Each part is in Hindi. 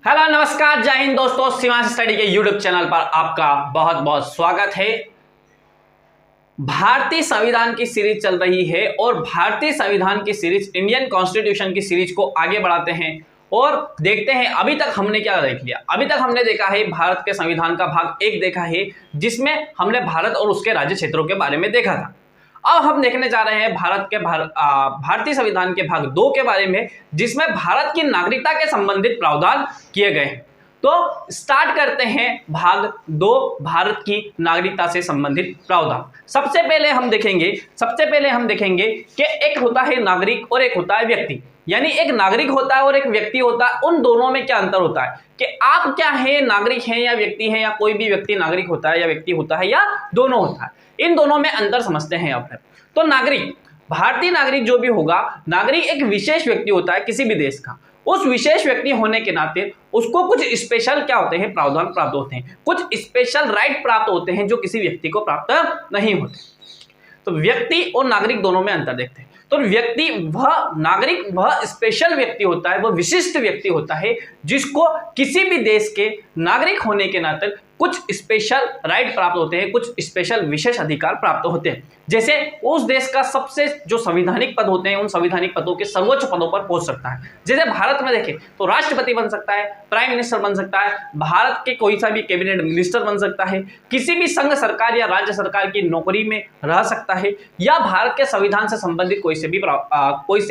हेलो नमस्कार जय हिंद दोस्तों, शिवांश स्टडी के यूट्यूब चैनल पर आपका बहुत बहुत स्वागत है। भारतीय संविधान की सीरीज चल रही है और भारतीय संविधान की सीरीज इंडियन कॉन्स्टिट्यूशन की सीरीज को आगे बढ़ाते हैं और देखते हैं अभी तक हमने क्या देख लिया। अभी तक हमने देखा है भारत के संविधान का भाग 1 देखा है, जिसमें हमने भारत और उसके राज्य क्षेत्रों के बारे में देखा था। अब हम देखने जा रहे हैं भारतीय संविधान के भाग 2 के बारे में, जिसमें भारत की नागरिकता के संबंधित प्रावधान किए गए हैं। तो स्टार्ट करते हैं भाग 2, भारत की नागरिकता से संबंधित प्रावधान। सबसे पहले हम देखेंगे कि एक होता है नागरिक और एक होता है व्यक्ति। यानी एक नागरिक होता है और एक व्यक्ति होता है, उन दोनों में क्या अंतर होता है कि आप क्या है, नागरिक हैं या व्यक्ति हैं, या कोई भी व्यक्ति नागरिक होता है या व्यक्ति होता है या दोनों होता है। इन दोनों में अंतर समझते हैं आप। तो नागरिक, भारतीय नागरिक जो भी होगा, नागरिक एक विशेष व्यक्ति होता है किसी भी देश का। उस विशेष व्यक्ति होने के नाते उसको कुछ स्पेशल क्या होते हैं, प्रावधान प्राप्त होते हैं, कुछ स्पेशल राइट प्राप्त होते हैं जो किसी व्यक्ति को प्राप्त नहीं होते। तो व्यक्ति और नागरिक दोनों में अंतर देखते हैं। तो व्यक्ति वह नागरिक वह स्पेशल व्यक्ति होता है, वह विशिष्ट व्यक्ति होता है जिसको किसी भी देश के नागरिक होने के नाते कुछ स्पेशल राइट प्राप्त होते हैं, कुछ स्पेशल विशेष अधिकार प्राप्त होते हैं। जैसे उस देश का सबसे जो संवैधानिक पद होते हैं, उन संवैधानिक पदों के सर्वोच्च पदों पर पहुंच सकता है। जैसे भारत में देखें तो राष्ट्रपति बन सकता है, प्राइम मिनिस्टर बन सकता है, भारत के कोई सा भी कैबिनेट मिनिस्टर बन सकता है, किसी भी संघ सरकार या राज्य सरकार की नौकरी में रह सकता है, या भारत के संविधान से संबंधित कोई से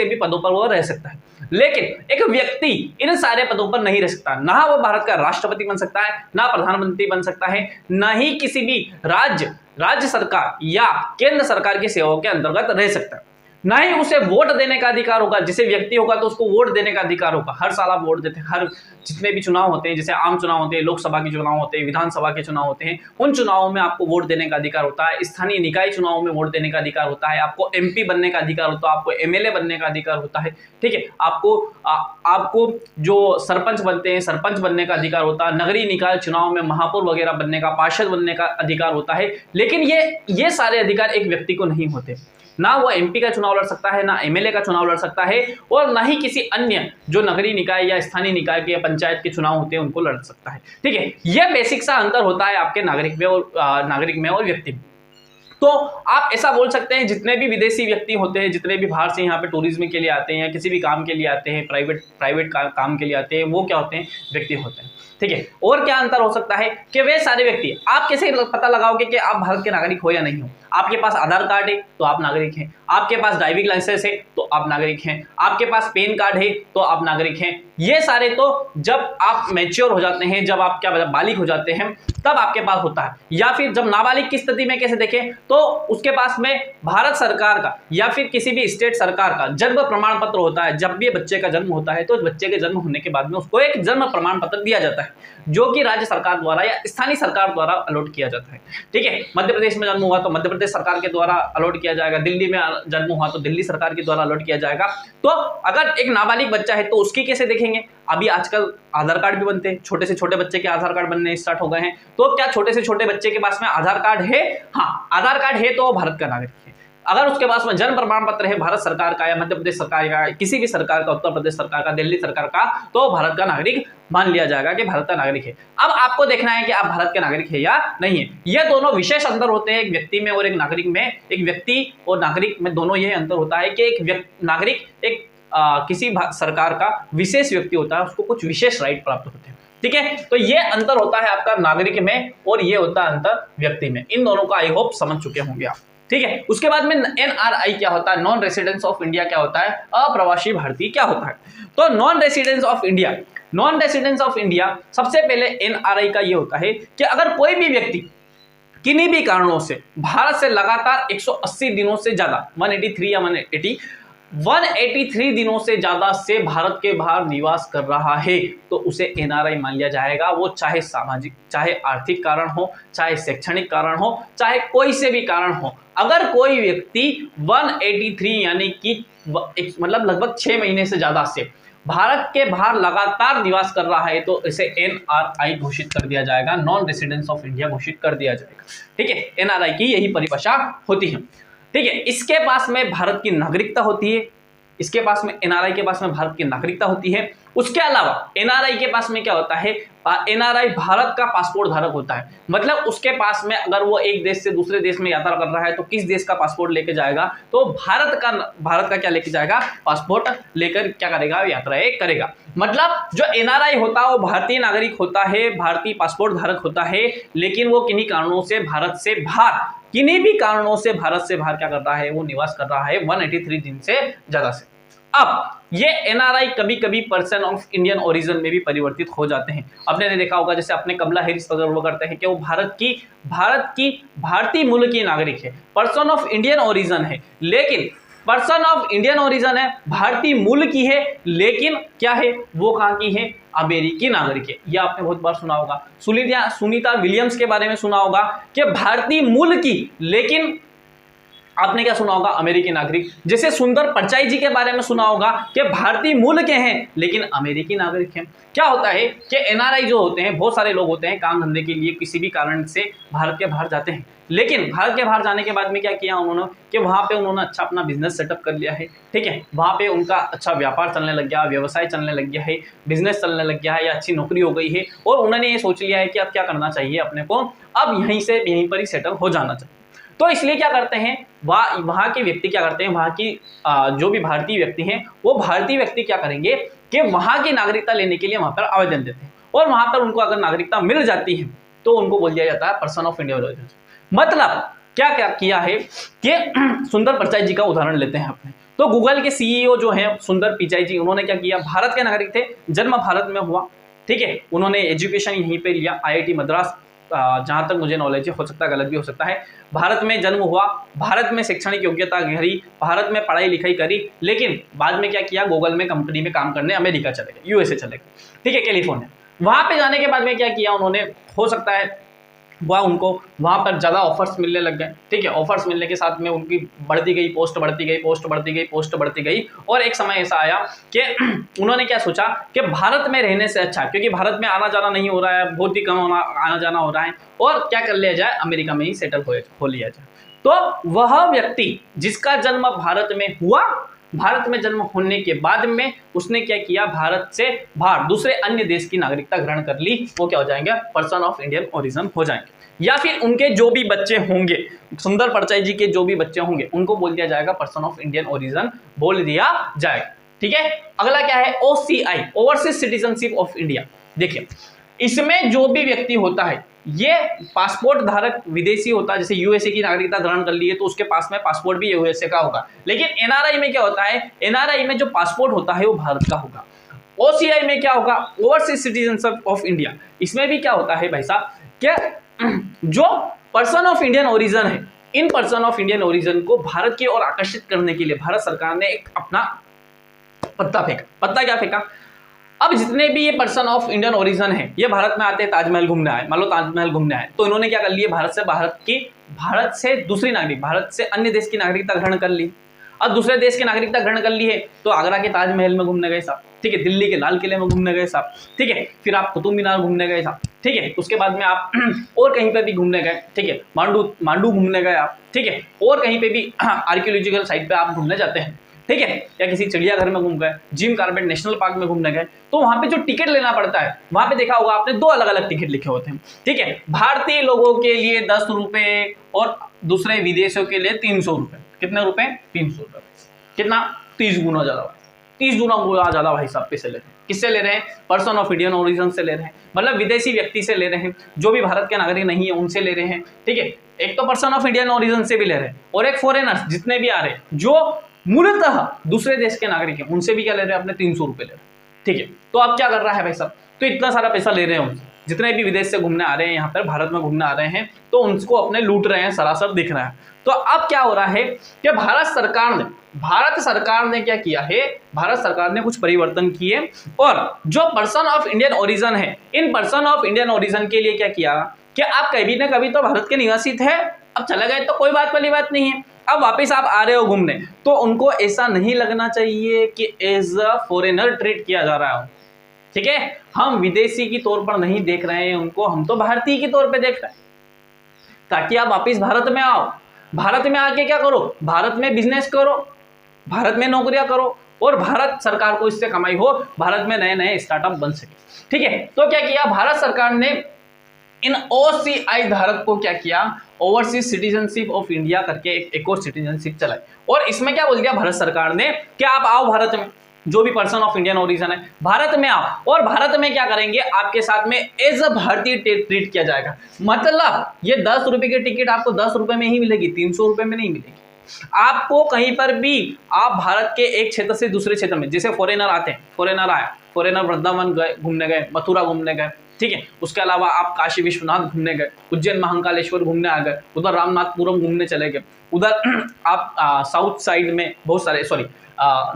भी पदों पर वो रह सकता है। लेकिन एक व्यक्ति इन सारे पदों पर नहीं रह सकता। ना वो भारत का राष्ट्रपति बन सकता है, ना प्रधानमंत्री बन सकता है, ना ही किसी भी राज्य सरकार या केंद्र सरकार की सेवाओं के अंतर्गत रह सकता है। ना ही उसे वोट देने का अधिकार होगा। जैसे व्यक्ति होगा तो उसको वोट देने का अधिकार होगा। हर साल आप वोट देते हैं, हर जितने भी चुनाव होते हैं, जैसे आम चुनाव होते हैं, लोकसभा के चुनाव होते हैं, विधानसभा के चुनाव होते हैं, उन चुनावों में आपको वोट देने का अधिकार होता है। स्थानीय निकाय चुनावों में वोट देने का अधिकार होता है। आपको MP बनने का अधिकार होता है, आपको MLA बनने का अधिकार होता है। ठीक है, आपको जो सरपंच बनते हैं, सरपंच बनने का अधिकार होता है। नगरीय निकाय चुनाव में महापौर वगैरह बनने का, पार्षद बनने का अधिकार होता है। लेकिन ये सारे अधिकार एक व्यक्ति को नहीं होते। ना वो MP का चुनाव लड़ सकता है, ना MLA का चुनाव लड़ सकता है, और ना ही किसी अन्य जो नगरीय निकाय या स्थानीय निकाय के या पंचायत के चुनाव होते हैं उनको लड़ सकता है। ठीक है, यह बेसिक सा अंतर होता है आपके नागरिक में और व्यक्ति में। तो आप ऐसा बोल सकते हैं, जितने भी विदेशी व्यक्ति होते हैं, जितने भी बाहर से यहाँ पे टूरिज्म के लिए आते हैं या किसी भी काम के लिए आते हैं, प्राइवेट काम के लिए आते हैं, वो क्या होते हैं, व्यक्ति होते हैं। ठीक है, और क्या अंतर हो सकता है कि वे सारे व्यक्ति, आप कैसे पता लगाओगे कि आप भारत के नागरिक हो या नहीं हो? आपके पास आधार कार्ड है तो आप नागरिक हैं, आपके पास ड्राइविंग लाइसेंस है तो आप नागरिक हैं, आपके पास पैन कार्ड है तो आप नागरिक हैं। ये सारे तो जब आप मैच्योर हो जाते हैं, जब आप क्या बालिग हो जाते हैं, तब आपके पास होता है। या फिर जब नाबालिग की स्थिति में कैसे देखें तो उसके पास में भारत सरकार का या फिर किसी भी स्टेट सरकार का जन्म प्रमाण पत्र होता है। जब भी बच्चे का जन्म होता है तो बच्चे के जन्म होने के बाद में उसको एक जन्म प्रमाण पत्र दिया जाता है, जो कि राज्य सरकार द्वारा या स्थानीय सरकार द्वारा अलॉट किया जाता है। ठीक है, मध्य प्रदेश में जन्म हुआ तो मध्य प्रदेश सरकार के द्वारा अलॉट किया जाएगा, दिल्ली में जन्म हुआ तो दिल्ली सरकार के द्वारा अलॉट किया जाएगा। तो अगर एक नाबालिग बच्चा है तो उसकी कैसे देखेंगे? अभी आजकल आधार कार्ड भी बनते हैं, छोटे से छोटे बच्चे के आधार कार्ड बनने स्टार्ट हो गए हैं। तो क्या छोटे से छोटे बच्चे के पास में आधार कार्ड है? हाँ, आधार कार्ड है तो भारत का नागरिक है। अगर उसके पास में जन्म प्रमाण पत्र है भारत सरकार का या मध्य प्रदेश सरकार का, किसी भी सरकार का, उत्तर प्रदेश सरकार का, दिल्ली सरकार का, तो भारत का नागरिक मान लिया जाएगा कि भारत का नागरिक है। अब आपको देखना है कि आप भारत के नागरिक है या नहीं है। ये दोनों विशेष अंतर होते हैं, एक व्यक्ति में और एक नागरिक में। एक व्यक्ति और नागरिक में दोनों ये अंतर होता है कि एक नागरिक एक किसी सरकार का विशेष व्यक्ति होता है, उसको कुछ विशेष राइट प्राप्त होते हैं। ठीक है, तो ये अंतर होता है आपका नागरिक में और ये होता है अंतर व्यक्ति में। इन दोनों का आई होप समझ चुके होंगे आप। ठीक है, उसके बाद में NRI क्या होता है, नॉन रेसिडेंस ऑफ इंडिया क्या होता है, अप्रवासी भारतीय क्या होता है। तो नॉन रेसिडेंस ऑफ इंडिया सबसे पहले NRI का ये होता है कि अगर कोई भी व्यक्ति किन्हीं भी कारणों से भारत से लगातार 180 दिनों से ज्यादा 183 या 183 दिनों से ज्यादा से भारत के बाहर निवास कर रहा है तो उसे NRI मान लिया जाएगा। वो चाहे सामाजिक, चाहे आर्थिक कारण हो, चाहे शैक्षणिक कारण हो, चाहे कोई से भी कारण हो। अगर कोई व्यक्ति 183 यानी कि मतलब लगभग 6 महीने से ज्यादा से भारत के बाहर लगातार निवास कर रहा है तो इसे NRI घोषित कर दिया जाएगा, नॉन रेसिडेंस ऑफ इंडिया घोषित कर दिया जाएगा। ठीक है, NRI की यही परिभाषा होती है। ठीक है, इसके पास में भारत की नागरिकता होती है, इसके पास में NRI के पास में भारत की नागरिकता होती है उसके अलावा एनआरआई के पास में क्या होता है, एनआरआई भारत का पासपोर्ट धारक होता है। मतलब उसके पास में अगर वो एक देश से दूसरे देश में यात्रा कर रहा है तो किस देश का पासपोर्ट लेके जाएगा, तो भारत का क्या लेके जाएगा, पासपोर्ट लेकर क्या करेगा, यात्राएं करेगा। मतलब जो एनआरआई होता है वो भारतीय नागरिक होता है, भारतीय पासपोर्ट धारक होता है, लेकिन वो किन्हीं कारणों से भारत से बाहर, किन्हीं भी कारणों से भारत से बाहर क्या कर रहा है, वो निवास कर रहा है 183 दिन से ज्यादा से। अब ये एनआरआई कभी कभी पर्सन ऑफ इंडियन ओरिजिन में भी परिवर्तित हो जाते हैं। आपने देखा होगा जैसे अपने कमला हैरिस वगैरह वो करते हैं कि वो भारतीय मूल की नागरिक है, पर्सन ऑफ इंडियन ओरिजिन है, लेकिन पर्सन ऑफ इंडियन ओरिजिन है, भारतीय मूल की है, लेकिन क्या है, वो कहां की है, अमेरिकी नागरिक है। यह आपने बहुत बार सुना होगा। सुनीता विलियम्स के बारे में सुना होगा कि भारतीय मूल की, लेकिन आपने क्या सुना होगा, अमेरिकी नागरिक। जैसे सुंदर पिचाई जी के बारे में सुना होगा कि भारतीय मूल के हैं लेकिन अमेरिकी नागरिक हैं। क्या होता है कि एनआरआई जो होते हैं, बहुत सारे लोग होते हैं काम धंधे के लिए किसी भी कारण से भारत के बाहर जाते हैं, लेकिन भारत के बाहर जाने के बाद में क्या किया उन्होंने कि वहाँ पे उन्होंने अच्छा अपना बिजनेस सेटअप कर लिया है, ठीक है, वहाँ पे उनका अच्छा व्यापार चलने लग गया, व्यवसाय चलने लग गया है, बिजनेस चलने लग गया है, या अच्छी नौकरी हो गई है, और उन्होंने ये सोच लिया है कि अब क्या करना चाहिए अपने को, अब यहीं पर ही सेटल हो जाना चाहिए। तो इसलिए क्या करते हैं, वहाँ के व्यक्ति क्या करते हैं, वहाँ की जो भी भारतीय व्यक्ति हैं, वो भारतीय व्यक्ति क्या करेंगे कि वहाँ की नागरिकता लेने के लिए वहाँ पर आवेदन देते हैं, और वहाँ पर उनको अगर नागरिकता मिल जाती है तो उनको बोल दिया जाता है पर्सन ऑफ इंडियन ओरिजिन। मतलब क्या क्या किया है कि सुंदर पिचाई जी का उदाहरण लेते हैं अपने। तो गूगल के सीईओ जो हैं सुंदर पिचाई जी, उन्होंने क्या किया, भारत के नागरिक थे, जन्म भारत में हुआ, ठीक है, उन्होंने एजुकेशन यहीं पे लिया, आईआईटी मद्रास, जहाँ तक मुझे नॉलेज है, हो सकता है गलत भी हो सकता है, भारत में जन्म हुआ, भारत में शैक्षणिक योग्यता करी, भारत में पढ़ाई लिखाई करी, लेकिन बाद में क्या किया, गूगल में कंपनी में काम करने अमेरिका चले गए, यूएसए चले गए, ठीक है, कैलिफोर्निया। वहाँ पे जाने के बाद में क्या किया उन्होंने, हो सकता है उनको वहाँ पर ज़्यादा ऑफर्स मिलने लग गए, ठीक है, ऑफर्स मिलने के साथ में उनकी बढ़ती गई, पोस्ट बढ़ती गई, और एक समय ऐसा आया कि उन्होंने क्या सोचा कि भारत में रहने से अच्छा, क्योंकि भारत में आना जाना नहीं हो रहा है, बहुत ही कम आना जाना हो रहा है, और क्या कर लिया जाए, अमेरिका में ही सेटल हो लिया जाए। तो वह व्यक्ति जिसका जन्म भारत में हुआ, भारत में जन्म होने के बाद में उसने क्या किया, भारत से बाहर दूसरे अन्य देश की नागरिकता ग्रहण कर ली, वो क्या हो जाएंगे, पर्सन ऑफ इंडियन ओरिजिन हो जाएंगे। या फिर उनके जो भी बच्चे होंगे, सुंदर पिचाई जी के जो भी बच्चे होंगे, उनको बोल दिया जाएगा पर्सन ऑफ इंडियन ओरिजिन बोल दिया जाएगा, ठीक है। अगला क्या है, OCI, overseas citizenship of India. देखिए, इसमें जो भी व्यक्ति होता है, ये पासपोर्ट धारक विदेशी होता है, जैसे यूएसए की नागरिकता धारण कर ली है तो उसके पास में पासपोर्ट भी यूएसए का होगा, लेकिन एनआरआई में क्या होता है, एनआरआई में जो पासपोर्ट होता है वो भारत का होगा। ओसीआई में क्या होगा, ओवरसीज सिटीजनशिप ऑफ इंडिया। इसमें भी क्या होता है भाई साहब, क्या जो पर्सन ऑफ इंडियन ओरिजिन है, in person of Indian origin को भारत की ओर आकर्षित करने के लिए भारत सरकार ने एक अपना पत्ता फेंका। पत्ता क्या फेंका, अब जितने भी ये पर्सन ऑफ इंडियन ओरिजिन है, ये भारत में आते हैं, ताजमहल घूमने आए, मान लो ताजमहल घूमने आए, तो इन्होंने क्या कर लिया, भारत से दूसरी नागरिक, भारत से अन्य देश की नागरिकता ग्रहण कर ली। अब दूसरे देश की नागरिकता ग्रहण कर ली है तो आगरा के ताजमहल में घूमने गए साहब, ठीक है, दिल्ली के लाल किले में घूमने गए साहब, ठीक है, फिर आप कुतुब मीनार घूमने गए साहब, ठीक है, उसके बाद में आप और कहीं पे भी घूमने गए, ठीक है, मांडू घूमने गए आप, ठीक है, और कहीं पे भी आर्कियोलॉजिकल साइट पे आप घूमने जाते हैं, ठीक है, या किसी चिड़ियाघर में घूम गए, जिम कॉर्बेट नेशनल पार्क में घूमने गए, तो वहां पे जो टिकट लेना पड़ता है, वहां पे देखा होगा आपने, दो अलग अलग टिकट लिखे होते हैं, ठीक है, भारतीय लोगों के लिए 10 रुपए और दूसरे विदेशों के लिए 300 रुपए। कितने रुपए, 300 रुपए, कितना, 30 गुना ज्यादा, 30 गुना ज्यादा भाई साहब पैसे ले रहे हैं। किससे ले रहे हैं, पर्सन ऑफ इंडियन ओरिजिन से ले रहे हैं, मतलब विदेशी व्यक्ति से ले रहे हैं, जो भी भारत के नागरिक नहीं है उनसे ले रहे हैं, ठीक है, एक तो पर्सन ऑफ इंडियन ओरिजिन से भी ले रहे हैं, और एक फॉरेनर्स जितने भी आ रहे हैं जो मूलतः दूसरे देश के नागरिक हैं, उनसे भी क्या ले रहे हैं, अपने 300 रुपए ले रहे हैं, ठीक है। तो अब क्या कर रहा है भाई साहब, तो इतना सारा पैसा ले रहे हैं उनसे, जितने भी विदेश से घूमने आ रहे हैं, यहाँ पर भारत में घूमने आ रहे हैं, तो उनको अपने लूट रहे हैं, सरासर दिख रहा है। तो अब क्या हो रहा है कि भारत सरकार ने क्या किया है, भारत सरकार ने कुछ परिवर्तन किए, और जो पर्सन ऑफ इंडियन ओरिजिन है, in person of Indian origin के लिए क्या किया कि आप कभी ना कभी तो भारत के निवासी थे, अब चले गए तो कोई बात वाली बात नहीं है, अब वापस आप आ रहे हो घूमने, तो उनको ऐसा नहीं लगना चाहिए कि एज अ फॉरेनर ट्रीट किया जा रहा है, ठीक है, हम विदेशी की तौर पर नहीं देख रहे हैं उनको, हम तो भारतीय के तौर पे देख रहे हैं, ताकि आप वापस भारत में आओ, भारत में आके क्या करो, भारत में बिजनेस करो, भारत में नौकरियां करो, और भारत सरकार को इससे कमाई हो, भारत में नए नए स्टार्टअप बन सके। ठीक है, तो क्या किया भारत सरकार ने, इन OCI धारक को क्या किया, ओवरसीज सिटीजनशिप ऑफ इंडिया करके एक और सिटीजनशिप चलाई। और इसमें क्या बोल दिया भारत सरकार ने कि आप आओ भारत में, जो भी पर्सन ऑफ इंडियन ओरिजिन है भारत में आओ, और भारत में क्या करेंगे, आपके साथ में एज अ भारतीय ट्रीट किया जाएगा। मतलब ये 10 रुपए की टिकट आपको 10 रुपए में ही मिलेगी, 300 रुपए में नहीं मिलेगी। आपको कहीं पर भी, आप भारत के एक क्षेत्र से दूसरे क्षेत्र में, जैसे फॉरेनर आते हैं, फॉरेनर वृंदावन गए घूमने गए, मथुरा घूमने गए, ठीक है, उसके अलावा आप काशी विश्वनाथ घूमने गए, उज्जैन महाकालेश्वर घूमने आ गए, उधर रामनाथपुरम घूमने चले गए, उधर आप साउथ साइड में बहुत सारे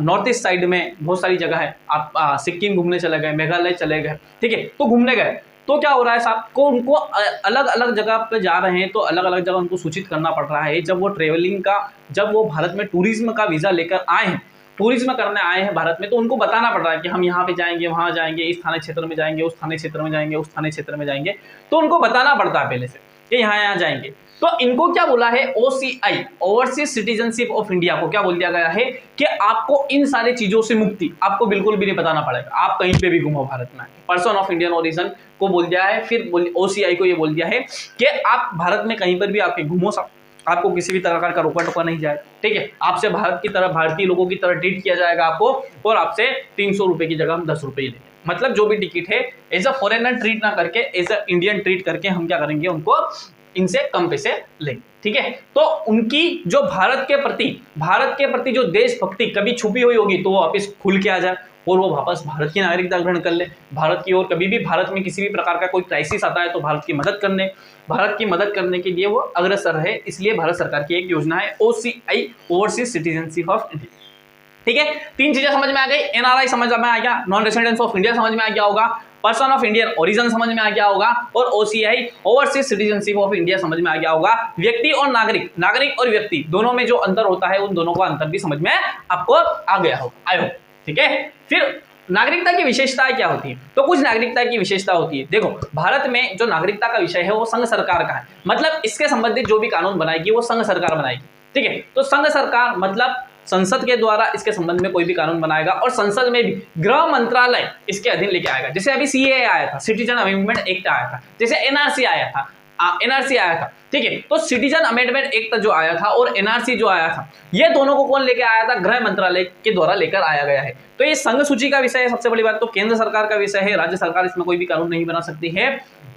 नॉर्थ ईस्ट साइड में बहुत सारी जगह है, आप सिक्किम घूमने चले गए, मेघालय चले गए, ठीक है, तो घूमने गए, तो क्या हो रहा है साहब को, उनको अलग अलग जगह पे जा रहे हैं तो अलग अलग जगह उनको सूचित करना पड़ रहा है। जब वो ट्रेवलिंग का, जब वो भारत में टूरिज्म का वीज़ा लेकर आए हैं, टूरिज्म करने आए हैं भारत में, तो उनको बताना पड़ रहा है कि हम यहाँ पे जाएंगे, वहाँ जाएंगे, इस थाने क्षेत्र में जाएंगे, उस थाने क्षेत्र में जाएंगे, उस थाने क्षेत्र में जाएंगे, तो उनको बताना पड़ता है पहले से कि यहाँ जाएंगे। तो इनको क्या बोला है, OCI overseas citizenship of India को क्या बोल दिया गया है कि आपको इन सारी चीजों से मुक्ति, आपको बिल्कुल भी नहीं बताना पड़ेगा, आप कहीं पे भी घूमो भारत में, पर्सन ऑफ इंडियन ओरिजिन को बोल दिया है। फिर OCI को ये बोल दिया है कि आप भारत में कहीं पर भी आपके घूमो, सब आपको किसी भी तरह का रोका टोका नहीं जाएगा, ठीक है, आपसे भारत की तरह, भारतीय लोगों की तरह ट्रीट किया जाएगा आपको, और आपसे 300 रुपए की जगह हम 10 रुपए ही लेंगे। मतलब जो भी टिकट है एज अ फॉरेनर ट्रीट ना करके एज अ इंडियन ट्रीट करके हम क्या करेंगे, उनको इनसे कम पैसे लेंगे। ठीक है, तो उनकी जो भारत के प्रति जो देशभक्ति कभी छुपी हुई होगी तो वो वापस खुल के आ जाए और वो वापस भारत की नागरिकता ग्रहण कर ले, भारत की। और कभी भी भारत में किसी भी प्रकार का कोई क्राइसिस आता है तो भारत की मदद करने के लिए वो अग्रसर है। इसलिए भारत सरकार की एक योजना है OCI overseas citizenship of India. ठीक है, 3 चीजें समझ में आ गई, NRI समझ में आ गया, नॉन रेसिडेंट्स ऑफ इंडिया समझ में आ गया होगा, पर्सन ऑफ इंडियन ओरिजिन समझ में आ गया होगा, और OCI overseas citizenship of India समझ में आ गया होगा। व्यक्ति और नागरिक और व्यक्ति दोनों में जो अंतर होता है उन दोनों का अंतर भी समझ में आपको आ गया होगा, आई होप। ठीक है, फिर नागरिकता की विशेषताएं क्या होती है, तो कुछ नागरिकता की विशेषता होती है। देखो, भारत में जो नागरिकता का विषय है वो संघ सरकार का है, मतलब इसके संबंधित जो भी कानून बनाएगी वो संघ सरकार बनाएगी। ठीक है, तो संघ सरकार मतलब संसद के द्वारा इसके संबंध में कोई भी कानून बनाएगा, और संसद में भी गृह मंत्रालय इसके अधीन लेके आएगा। जैसे अभी CAA आया था, सिटीजन अमेंडमेंट एक्ट आया था, जैसे NRC आया था, ठीक है, तो सिटीजन अमेंडमेंट एक्ट जो आया था और NRC जो आया था, ये दोनों को कौन लेके आया था, गृह मंत्रालय के द्वारा लेकर आया गया है। तो ये संघ सूची का विषय है। सबसे बड़ी बात तो केंद्र सरकार का विषय है, राज्य सरकार इसमें कोई भी कानून नहीं बना सकती है।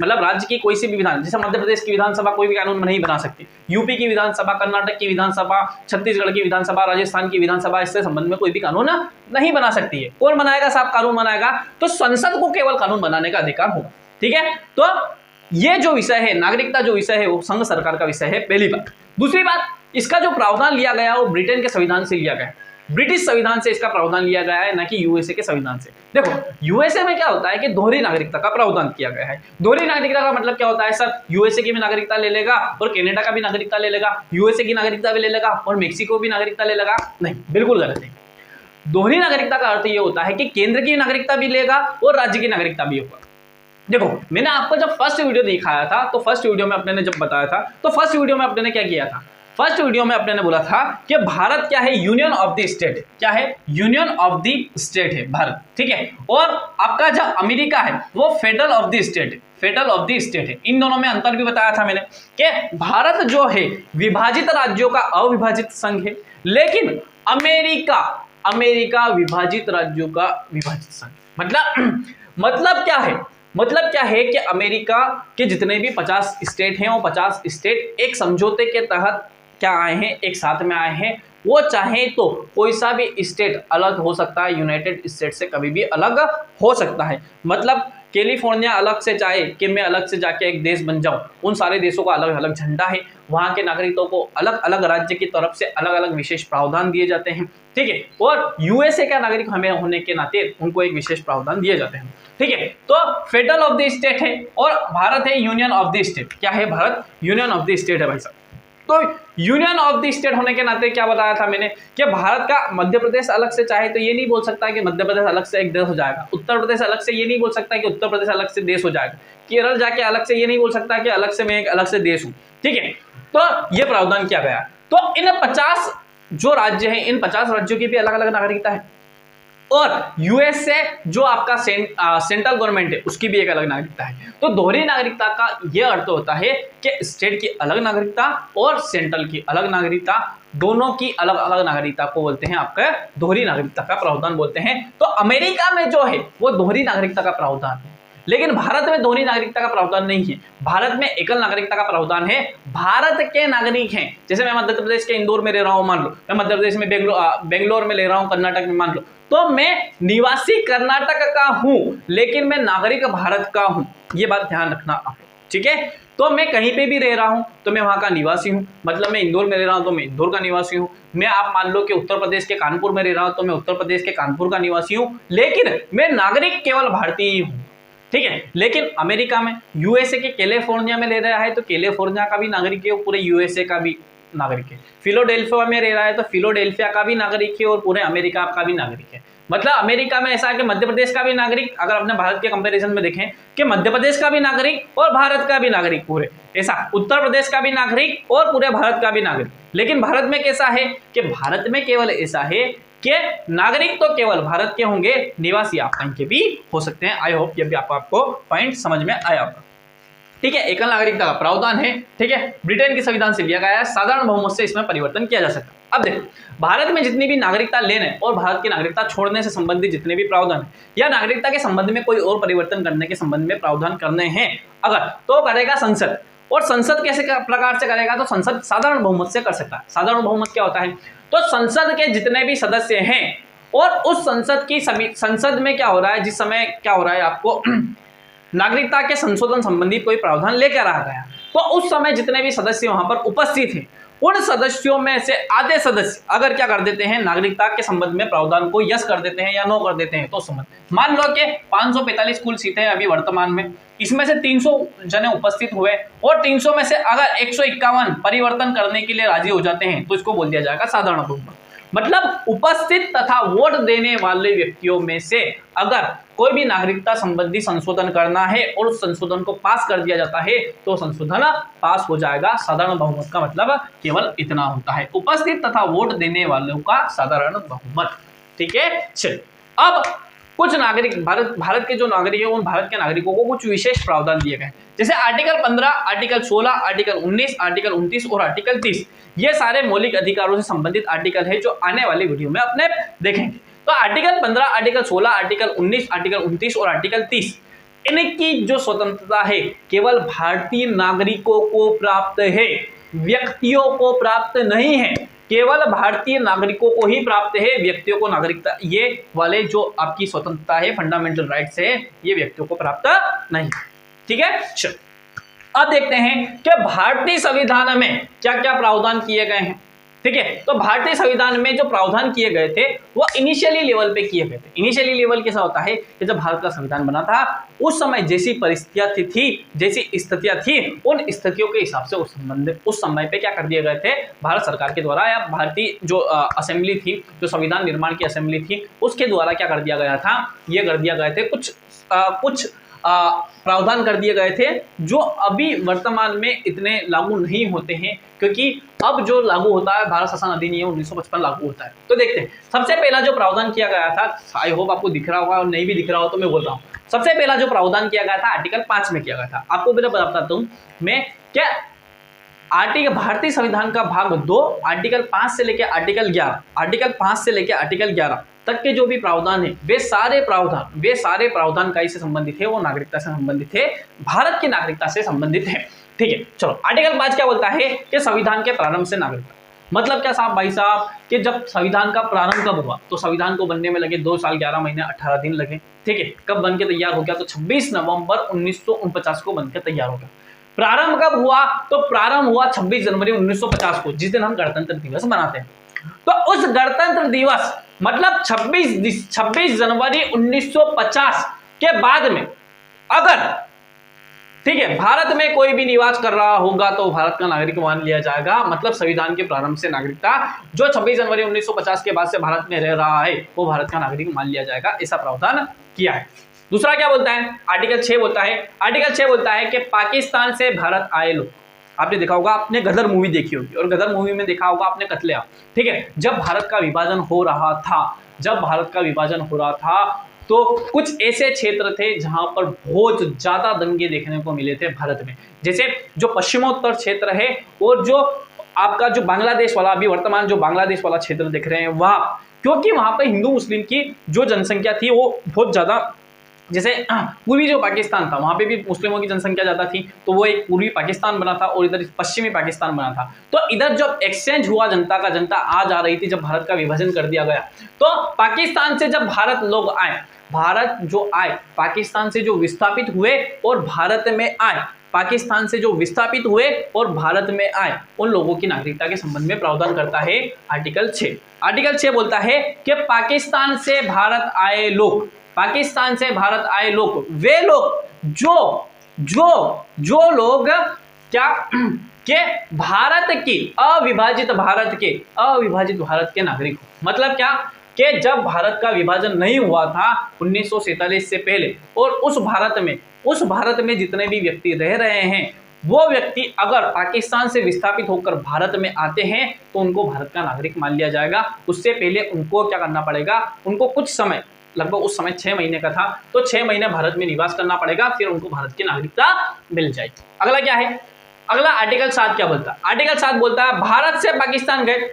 मतलब राज्य की कोई सी भी विधान, जैसे मध्य प्रदेश की विधानसभा कोई भी कानून नहीं बना सकती, यूपी की विधानसभा, कर्नाटक की विधानसभा, छत्तीसगढ़ की विधानसभा, राजस्थान की विधानसभा इससे संबंध में कोई भी कानून नहीं बना सकती है। कौन बनाएगा साहब कानून बनाएगा, तो संसद को केवल कानून बनाने का अधिकार होगा। ठीक है, तो ये जो विषय है, नागरिकता जो विषय है वो संघ सरकार का विषय है, पहली बात। दूसरी बात, इसका जो प्रावधान लिया गया वो ब्रिटेन के संविधान से लिया गया, ब्रिटिश संविधान से इसका प्रावधान लिया गया है, ना कि USA के संविधान से। देखो, USA में क्या होता है कि दोहरी नागरिकता का प्रावधान किया गया है। दोहरी नागरिकता का मतलब क्या होता है सर, USA की भी नागरिकता ले लेगा और कनाडा का भी नागरिकता ले लेगा, USA की नागरिकता भी ले लेगा और मेक्सिको भी नागरिकता ले लेगा? नहीं, बिल्कुल गलत है। दोहरी नागरिकता का अर्थ ये होता है कि केंद्र की नागरिकता भी लेगा और राज्य की नागरिकता भी होगा। देखो, मैंने आपको जब फर्स्ट वीडियो दिखाया था, तो फर्स्ट वीडियो में अपने ने जब बताया था, तो फर्स्ट वीडियो में अपने ने क्या किया था, फर्स्ट वीडियो में अपने ने बोला था कि भारत क्या है, यूनियन ऑफ द स्टेट, क्या है, यूनियन ऑफ द स्टेट है भारत। ठीक है, और आपका जो अमेरिका है वो फेडरल ऑफ द स्टेट है, फेडरल ऑफ द स्टेट है। इन दोनों में अंतर भी बताया था मैंने कि भारत जो है विभाजित राज्यों का अविभाजित संघ है, लेकिन अमेरिका विभाजित राज्यों का विभाजित संघ। मतलब क्या है कि अमेरिका के जितने भी 50 स्टेट हैं वो 50 स्टेट एक समझौते के तहत क्या आए हैं, एक साथ में आए हैं। वो चाहे तो कोई सा भी स्टेट अलग हो सकता है, यूनाइटेड स्टेट से कभी भी अलग हो सकता है। मतलब कैलिफोर्निया अलग से चाहे कि मैं अलग से जाके एक देश बन जाऊं, उन सारे देशों का अलग अलग झंडा है, वहाँ के नागरिकों को अलग अलग राज्य की तरफ से अलग अलग विशेष प्रावधान दिए जाते हैं। ठीक है, और USA का नागरिक हमें होने के नाते उनको एक विशेष प्रावधान दिए जाते हैं। ठीक है, तो फेडरल ऑफ द स्टेट है और भारत है यूनियन ऑफ द स्टेट। क्या है, Bharat union of the state है भाई साहब। तो यूनियन ऑफ द स्टेट होने के नाते क्या बताया था मैंने कि भारत का मध्य प्रदेश अलग से चाहे तो ये नहीं बोल सकता कि मध्य प्रदेश अलग से एक देश हो जाएगा, उत्तर प्रदेश अलग से ये नहीं बोल सकता कि उत्तर प्रदेश अलग से देश हो जाएगा, केरल जाके अलग से ये नहीं बोल सकता कि अलग से मैं एक अलग से देश हूँ। ठीक है, तो ये प्रावधान किया गया। तो इन 50 जो राज्य हैं, इन 50 राज्यों की भी अलग अलग नागरिकता है। और यूएस से जो आपका सेंट्रल गवर्नमेंट है उसकी भी एक अलग नागरिकता है। तो दोहरी नागरिकता का यह अर्थ होता है कि स्टेट की अलग नागरिकता और सेंट्रल की अलग नागरिकता, दोनों की अलग अलग नागरिकता को बोलते हैं आपका दोहरी नागरिकता का प्रावधान बोलते हैं। तो अमेरिका में जो है वो दोहरी नागरिकता का प्रावधान है, लेकिन भारत में दोहरी नागरिकता का प्रावधान नहीं है। भारत में एकल नागरिकता का प्रावधान है। भारत के नागरिक हैं, जैसे मैं मध्य प्रदेश के इंदौर में रह रहा हूं, मान लो मैं मध्य प्रदेश में बेंगलोर में ले रहा हूं, कर्नाटक में मान लो, तो मैं निवासी कर्नाटक का हूं लेकिन मैं नागरिक भारत का हूं। ये बात ध्यान रखना आप, ठीक है। तो मैं कहीं पे भी रह रहा हूं तो मैं वहां का निवासी हूं, मतलब मैं इंदौर में रह रहा हूं तो मैं इंदौर का निवासी हूं। मैं आप मान लो कि उत्तर प्रदेश के कानपुर में रह रहा हूं तो मैं उत्तर प्रदेश के कानपुर का निवासी हूं, लेकिन मैं नागरिक केवल भारतीय ही हूं, ठीक है। लेकिन अमेरिका में यूएसए के कैलिफोर्निया में ले रहा है तो कैलिफोर्निया का भी नागरिक है और पूरे यूएसए का भी नागरिक है। फिलाडेल्फिया में रह रहा है तो फिलाडेल्फिया का भी नागरिक है और पूरे अमेरिका का भी नागरिक है। मतलब अमेरिका में ऐसा है कि मध्य प्रदेश का भी नागरिक, अगर अपने भारत के कंपैरिजन में देखें कि मध्य प्रदेश का भी नागरिक और भारत का भी नागरिक पूरे, ऐसा उत्तर प्रदेश का भी नागरिक और पूरे भारत का भी नागरिक। लेकिन भारत में कैसा है कि भारत में केवल ऐसा है कि नागरिक तो केवल भारत के होंगे, निवासी आप कहीं के भी हो सकते हैं। आई होप ये भी आपको पॉइंट समझ में आया होगा, ठीक है। एकल नागरिकता का प्रावधान है, ठीक है, ब्रिटेन के संविधान से लिया गया है, साधारण बहुमत से इसमें परिवर्तन किया जा सकता है। अब देखो भारत में जितनी भी नागरिकता लेने और भारत की नागरिकता छोड़ने से संबंधित जितने भी प्रावधान है या नागरिकता के संबंध में कोई और परिवर्तन करने के संबंध में प्रावधान करने हैं अगर, तो करेगा संसद। और संसद कैसे प्रकार से करेगा, तो संसद साधारण बहुमत से कर सकता है। साधारण बहुमत क्या होता है, तो संसद के जितने भी सदस्य हैं और उस संसद की सभी, संसद में क्या हो रहा है, जिस समय क्या हो रहा है आपको नागरिकता के संशोधन संबंधी कोई प्रावधान लेकर आ गया, तो उस समय जितने भी सदस्य वहां पर उपस्थित हैं उन सदस्यों में से आधे सदस्य अगर क्या कर देते हैं, नागरिकता के संबंध में प्रावधान को यस कर देते हैं या नो कर देते हैं, तो समझ मान लो कि 545 कुल सीटें हैं अभी वर्तमान में, इसमें से 300 जने उपस्थित हुए और 300 में से अगर 151 परिवर्तन करने के लिए राजी हो जाते हैं तो इसको बोल दिया जाएगा साधारण बहुमत। मतलब उपस्थित तथा वोट देने वाले व्यक्तियों में से अगर कोई भी नागरिकता संबंधी संशोधन करना है और उस संशोधन को पास कर दिया जाता है तो संशोधन पास हो जाएगा। साधारण बहुमत का मतलब केवल इतना होता है, उपस्थित तथा वोट देने वालों का साधारण बहुमत, ठीक है। चलिए अब कुछ नागरिक भारत के जो नागरिक है उन भारत के नागरिकों को कुछ विशेष प्रावधान दिए गए, जैसे आर्टिकल 15, आर्टिकल 16, आर्टिकल 19, आर्टिकल 29 और आर्टिकल 30। ये सारे मौलिक अधिकारों से संबंधित आर्टिकल है जो आने वाली वीडियो में अपने देखेंगे। तो आर्टिकल 15, आर्टिकल 16, आर्टिकल 19, आर्टिकल 29 और आर्टिकल 30, इनकी जो स्वतंत्रता है केवल भारतीय नागरिकों को प्राप्त है, व्यक्तियों को प्राप्त नहीं है। केवल भारतीय नागरिकों को ही प्राप्त है, व्यक्तियों को नागरिकता, ये वाले जो आपकी स्वतंत्रता है, फंडामेंटल राइट्स है, ये व्यक्तियों को प्राप्त नहीं, ठीक है। चलो अब देखते हैं कि भारतीय संविधान में क्या क्या प्रावधान किए गए हैं, ठीक है। तो भारतीय संविधान में जो प्रावधान किए गए थे वो इनिशियली लेवल पे किए गए थे। इनिशियली लेवल कैसा होता है कि जब भारत का संविधान बना था उस समय जैसी परिस्थितियां थी, जैसी स्थितियां थी, उन स्थितियों के हिसाब से उस समय पे क्या कर दिए गए थे, भारत सरकार के द्वारा या भारतीय जो असेंबली थी, जो संविधान निर्माण की असेंबली थी, उसके द्वारा क्या कर दिया गया था, ये कर दिया गए थे कुछ प्रावधान कर दिए गए थे जो अभी वर्तमान में इतने लागू नहीं होते हैं, क्योंकि अब जो लागू होता है भारत शासन अधिनियम 1955 लागू होता है। तो देखते हैं सबसे पहला जो प्रावधान किया गया था, आई होप आपको दिख रहा होगा और नहीं भी दिख रहा हो तो मैं बोल रहा हूँ। सबसे पहला जो प्रावधान किया गया था आर्टिकल 5 में किया गया था। आपको मैं बताता हूँ मैं क्या आर्टिकल भारतीय संविधान का भाग 2 आर्टिकल 5 से लेकर आर्टिकल 11, आर्टिकल 5 से लेकर आर्टिकल 11 तक के जो भी प्रावधान है वे सारे प्रावधान का से संबंधित है, वो नागरिकता से संबंधित है, भारत की नागरिकता से संबंधित है, ठीक है। चलो आर्टिकल 5 क्या बोलता है कि संविधान के प्रारंभ से नागरिकता, मतलब क्या साहब भाई साहब कि जब संविधान का प्रारंभ कब हुआ, तो संविधान को बनने में लगे 2 साल 11 महीने 18 दिन लगे, ठीक है। कब बन के तैयार हो गया, तो 26 नवंबर 1949 को बनकर तैयार हो गया। प्रारंभ कब हुआ, तो प्रारंभ हुआ 26 जनवरी 1950 को, जिस दिन हम गणतंत्र दिवस मनाते हैं। तो उस गणतंत्र दिवस मतलब 26 जनवरी 1950 के बाद में अगर, ठीक है, भारत में कोई भी निवास कर रहा होगा तो भारत का नागरिक मान लिया जाएगा। मतलब संविधान के प्रारंभ से नागरिकता, जो 26 जनवरी 1950 के बाद से भारत में रह रहा है वो भारत का नागरिक मान लिया जाएगा, ऐसा प्रावधान किया है। दूसरा क्या बोलता है, आर्टिकल 6 बोलता है, आर्टिकल 6 बोलता है कि पाकिस्तान से भारत आए लोग, आपने देखा होगा, आपने गदर मूवी देखी होगी और गदर मूवी में देखा होगा आपने कत्लेआम, ठीक है। जब भारत का विभाजन हो रहा था जब भारत का विभाजन हो रहा था तो कुछ ऐसे क्षेत्र थे जहां पर बहुत ज्यादा दंगे देखने को मिले थे भारत में, जैसे जो पश्चिमोत्तर क्षेत्र है और जो आपका जो बांग्लादेश वाला, अभी वर्तमान जो बांग्लादेश वाला क्षेत्र देख रहे हैं वहां, क्योंकि वहां पर हिंदू मुस्लिम की जो जनसंख्या थी वो बहुत ज्यादा, जैसे पूर्वी जो पाकिस्तान था वहां पे भी मुस्लिमों की जनसंख्या ज्यादा थी, तो वो एक पूर्वी पाकिस्तान बना था और इधर पश्चिमी पाकिस्तान बना था। तो इधर जब एक्सचेंज हुआ जनता का, जनता आ जा रही थी, जब भारत का विभाजन कर दिया गया तो पाकिस्तान से जब भारत लोग आए, भारत जो आए पाकिस्तान से जो विस्थापित हुए और भारत में आए, पाकिस्तान से जो विस्थापित हुए और भारत में आए, उन लोगों की नागरिकता के संबंध में प्रावधान करता है आर्टिकल 6। आर्टिकल 6 बोलता है कि पाकिस्तान से भारत आए लोग, पाकिस्तान से भारत आए लोग, वे लोग जो लोग क्या के भारत की अविभाजित भारत के नागरिक हो। मतलब क्या कि जब भारत का विभाजन नहीं हुआ था 1947 से पहले, और उस भारत में जितने भी व्यक्ति रह रहे हैं, वो व्यक्ति अगर पाकिस्तान से विस्थापित होकर भारत में आते हैं तो उनको भारत का नागरिक मान लिया जाएगा। उससे पहले उनको क्या करना पड़ेगा, उनको कुछ समय, लगभग उस समय 6 महीने का था, तो 6 महीने भारत में निवास करना पड़ेगा, फिर उनको भारत की नागरिकता मिल जाएगी। अगला क्या है, अगला आर्टिकल 7 क्या बोलता है? आर्टिकल 7 बोलता है भारत से पाकिस्तान गए।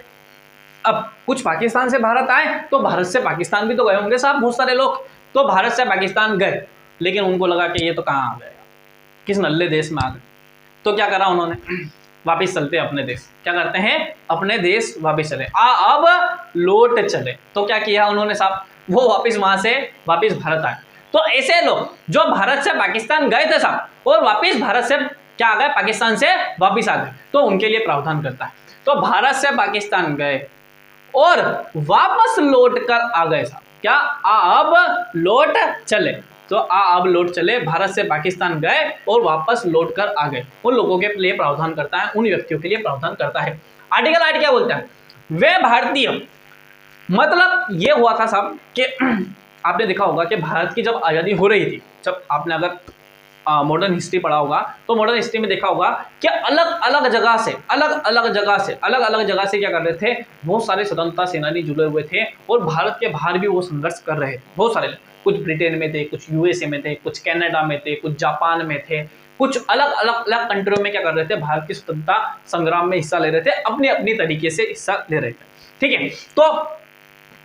अब कुछ पाकिस्तान से भारत आए तो भारत से पाकिस्तान भी तो गए होंगे साहब बहुत सारे लोग, तो भारत से पाकिस्तान गए, लेकिन उनको लगा कि ये तो कहाँ आ गए, किस नल्ले देश में आ गए, तो क्या करा उन्होंने, वापिस चलते अपने देश। क्या करते हैं, अपने देश वापिस चले, अब लौट चले। तो क्या किया उन्होंने साहब, वो वापिस वहां से वापिस भारत आए। तो ऐसे लोग जो भारत से पाकिस्तान गए थे साहब और वापिस भारत से क्या आ गए, पाकिस्तान से वापिस आ गए, तो उनके लिए प्रावधान करता है। तो भारत से पाकिस्तान गए और वापस लौट कर आ गए साहब, क्या अब लौट चले, तो अब लौट चले, भारत से पाकिस्तान गए और वापस लौट कर आ गए, उन लोगों के लिए प्रावधान करता है, उन व्यक्तियों के लिए प्रावधान करता है। आर्टिकल 8 क्या बोलता है, वे भारतीय, मतलब ये हुआ था साहब कि आपने देखा होगा कि भारत की जब आज़ादी हो रही थी, जब आपने अगर मॉडर्न हिस्ट्री पढ़ा होगा तो मॉडर्न हिस्ट्री में देखा होगा कि अलग अलग जगह से क्या कर रहे थे, बहुत सारे स्वतंत्रता सेनानी जुड़े हुए थे और भारत के बाहर भी वो संघर्ष कर रहे थे। बहुत सारे, कुछ ब्रिटेन में थे, कुछ यूएसए में थे, कुछ कनाडा में थे, कुछ जापान में थे, कुछ अलग अलग कंट्रियों में क्या कर रहे थे, भारत की स्वतंत्रता संग्राम में हिस्सा ले रहे थे, अपनी अपनी तरीके से हिस्सा ले रहे थे। ठीक है,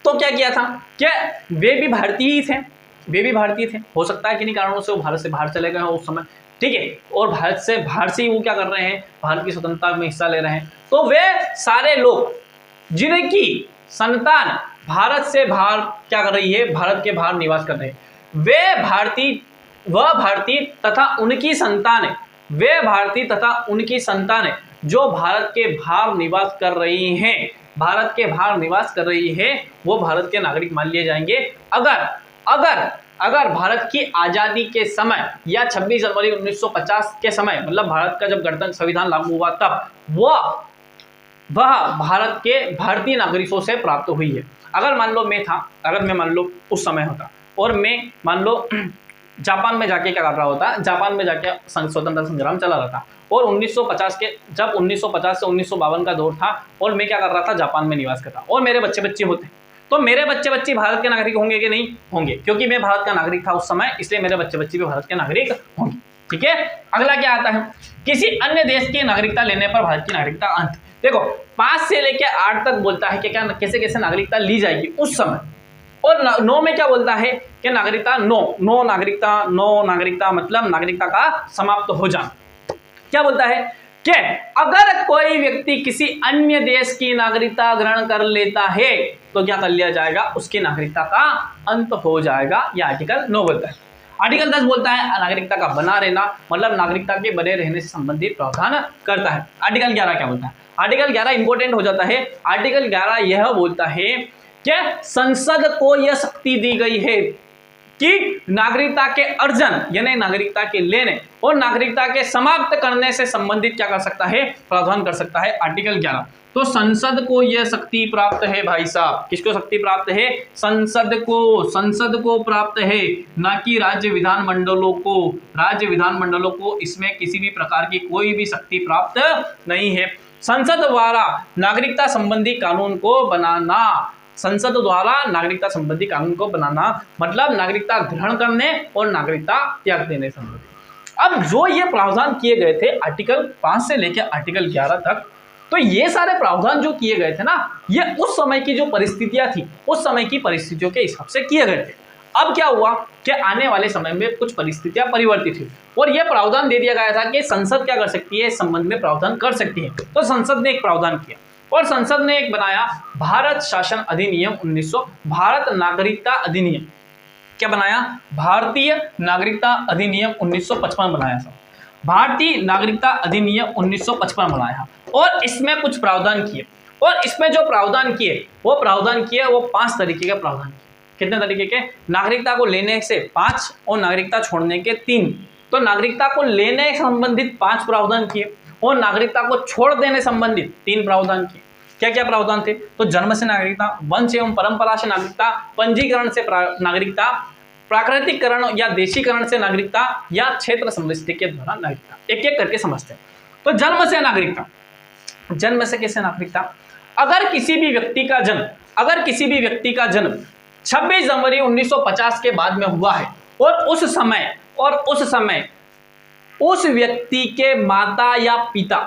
तो क्या किया था कि वे भी भारतीय थे, हो सकता है किन्हीं कारणों से वो भारत से बाहर चले गए हो उस समय, ठीक है, और भारत से ही वो क्या कर रहे हैं, भारत की स्वतंत्रता में हिस्सा ले रहे हैं। तो वे सारे लोग जिनकी संतान भारत से बाहर क्या कर रही है, भारत के बाहर निवास कर रहे हैं, वे भारतीय तथा उनकी संतानें जो भारत के बाहर निवास कर रही हैं, वो भारत के नागरिक मान लिए जाएंगे अगर भारत की आज़ादी के समय या 26 जनवरी 1950 के समय, मतलब भारत का जब गणतंत्र संविधान लागू हुआ तब वह भारत के भारतीय नागरिकों से प्राप्त हुई है। अगर मैं मान लो उस समय होता और मैं मान लो जापान में जाके क्या कर रहा होता, जापान में जाके स्वतंत्रता संग्राम चला रहा था और 1950 से 1952 का दौर था और मैं क्या कर रहा था, जापान में निवास करता और मेरे बच्चे होते, तो मेरे बच्चे भारत के नागरिक होंगे कि नहीं होंगे, क्योंकि मैं भारत का नागरिक था उस समय, इसलिए मेरे बच्चे भी भारत के नागरिक होंगे। ठीक है, अगला क्या आता है, किसी अन्य देश की नागरिकता लेने पर भारत की नागरिकता अंत। देखो 5 से लेकर 8 तक बोलता है कि क्या कैसे नागरिकता ली जाएगी उस समय, और 9 में क्या बोलता है कि नागरिकता नो नागरिकता मतलब नागरिकता का समाप्त हो जाना। क्या बोलता है कि अगर कोई व्यक्ति किसी अन्य देश की नागरिकता ग्रहण कर लेता है तो क्या कर लिया जाएगा, उसकी नागरिकता का अंत हो जाएगा। यह आर्टिकल 9 बोलता है। आर्टिकल 10 बोलता है नागरिकता का बना रहना, मतलब नागरिकता के बने रहने से संबंधित प्रावधान करता है। आर्टिकल 11 क्या बोलता है, आर्टिकल 11 इंपॉर्टेंट हो जाता है। आर्टिकल 11 यह बोलता है कि संसद को यह शक्ति दी गई है कि नागरिकता के अर्जन यानी नागरिकता के लेने और नागरिकता के समाप्त करने से संबंधित क्या कर सकता है, प्रावधान कर सकता है। आर्टिकल 11, तो संसद को यह शक्ति प्राप्त है भाई साहब, किसको शक्ति प्राप्त है, संसद को प्राप्त है, ना कि राज्य विधानमंडलों को। राज्य विधानमंडलों को इसमें किसी भी प्रकार की कोई भी शक्ति प्राप्त नहीं है। संसद द्वारा नागरिकता संबंधी कानून को बनाना संसद द्वारा नागरिकता संबंधी कानून को बनाना, मतलब नागरिकता ग्रहण करने और नागरिकता त्याग देने संबंधी। अब जो ये प्रावधान किए गए थे आर्टिकल 5 से लेकर आर्टिकल 11 तक, तो ये सारे प्रावधान जो किए गए थे ना, ये उस समय की जो परिस्थितियां थी, उस समय की परिस्थितियों के हिसाब से किए गए थे। अब क्या हुआ कि आने वाले समय में कुछ परिस्थितियां परिवर्तित हुई और यह प्रावधान दे दिया गया था कि संसद क्या कर सकती है, इस संबंध में प्रावधान कर सकती है। तो संसद ने एक प्रावधान किया और संसद ने एक बनाया भारत शासन अधिनियम 1900, भारत नागरिकता अधिनियम। क्या बनाया? भारतीय नागरिकता अधिनियम 1955 बनाया था। भारतीय नागरिकता अधिनियम 1955 बनाया और इसमें कुछ प्रावधान किए, और इसमें जो प्रावधान किए वो 5 तरीके के प्रावधान किए। कितने तरीके के? नागरिकता को लेने से 5 और नागरिकता छोड़ने के 3। तो नागरिकता को लेने संबंधित 5 प्रावधान किए और नागरिकता को छोड़ देने संबंधित 3 प्रावधान किए। क्या क्या प्रावधान थे? तो जन्म से नागरिकता, वंश एवं परंपरा से नागरिकता, पंजीकरण से नागरिकता, प्राकृतिकरण या देशीकरण से नागरिकता, या क्षेत्र समृद्धि के द्वारा नागरिकता। एक एक करके समझते हैं। तो जन्म से नागरिकता, जन्म से कैसे नागरिकता? अगर किसी भी व्यक्ति का जन्म 26 जनवरी 1950 के बाद में हुआ है और उस समय उस व्यक्ति के माता या पिता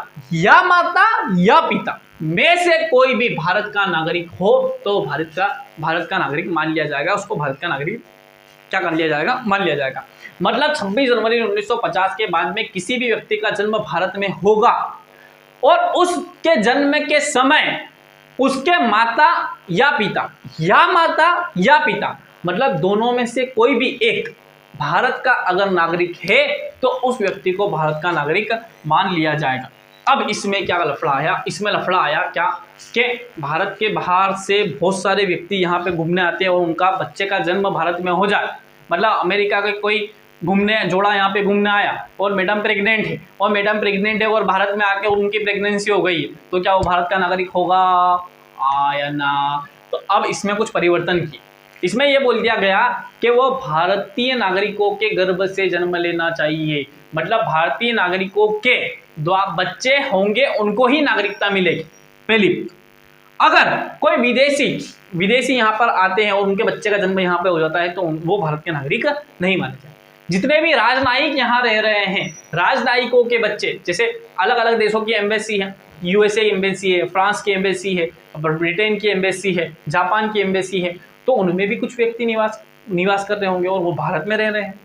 में से कोई भी भारत का नागरिक हो तो भारत का नागरिक मान लिया जाएगा, उसको भारत का नागरिक क्या कर लिया जाएगा? मान लिया जाएगा। मतलब 26 जनवरी 1950 के बाद में किसी भी व्यक्ति का जन्म भारत में होगा और उसके जन्म के समय उसके माता या पिता मतलब दोनों में से कोई भी एक भारत का अगर नागरिक है तो उस व्यक्ति को भारत का नागरिक मान लिया जाएगा। अब इसमें क्या लफड़ा आया? इसमें लफड़ा आया क्या कि भारत के बाहर से बहुत सारे व्यक्ति यहाँ पे घूमने आते हैं और उनका बच्चे का जन्म भारत में हो जाए। मतलब अमेरिका के कोई जोड़ा यहाँ पे घूमने आया और मैडम प्रेग्नेंट है और भारत में आके उनकी प्रेगनेंसी हो गई, तो क्या वो भारत का नागरिक होगा या ना? तो अब इसमें कुछ परिवर्तन किए। इसमें यह बोल दिया गया कि वो भारतीय नागरिकों के गर्भ से जन्म लेना चाहिए। मतलब भारतीय नागरिकों के बच्चे होंगे उनको ही नागरिकता मिलेगी। पहली, अगर कोई विदेशी यहाँ पर आते हैं और उनके बच्चे का जन्म यहाँ पे हो जाता है तो वो भारत के नागरिक नहीं माने जाते। जितने भी राजनयिक यहाँ रह रहे हैं, राजनयिकों के बच्चे, जैसे अलग अलग देशों की एम्बेसी है, यूएसए एम्बेसी है, फ्रांस की एम्बेसी है, ब्रिटेन की एम्बेसी है, जापान की एम्बेसी है, तो उनमें भी कुछ व्यक्ति निवास कर रहे होंगे और वो भारत में रह रहे हैं।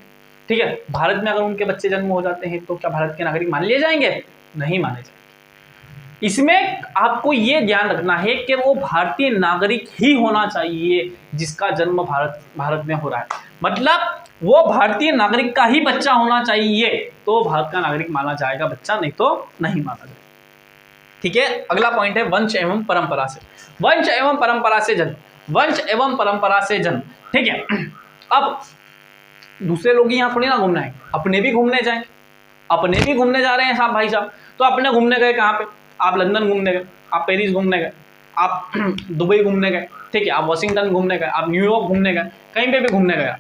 ठीक है, भारत में अगर उनके बच्चे जन्म हो जाते हैं तो क्या भारत के नागरिक मान लिए जाएंगे? नहीं माने जाएंगे। इसमें आपको ये ध्यान रखना है कि वो भारतीय नागरिक ही होना चाहिए जिसका जन्म भारत में हो रहा है। मतलब वो भारतीय नागरिक का ही बच्चा होना चाहिए तो भारत का नागरिक माना जाएगा बच्चा, नहीं तो नहीं माना जाएगा। ठीक है, अगला पॉइंट है वंश एवं परंपरा से। वंश एवं परंपरा से जन्म। ठीक है, अब दूसरे लोग यहाँ थोड़ी ना घूमना है, अपने भी घूमने जा रहे हैं साहब भाई साहब। तो अपने घूमने गए कहाँ पे? आप लंदन घूमने गए, आप पेरिस घूमने गए, आप दुबई घूमने गए, ठीक है, आप वाशिंगटन घूमने गए, आप न्यूयॉर्क घूमने गए, कहीं पे भी घूमने गए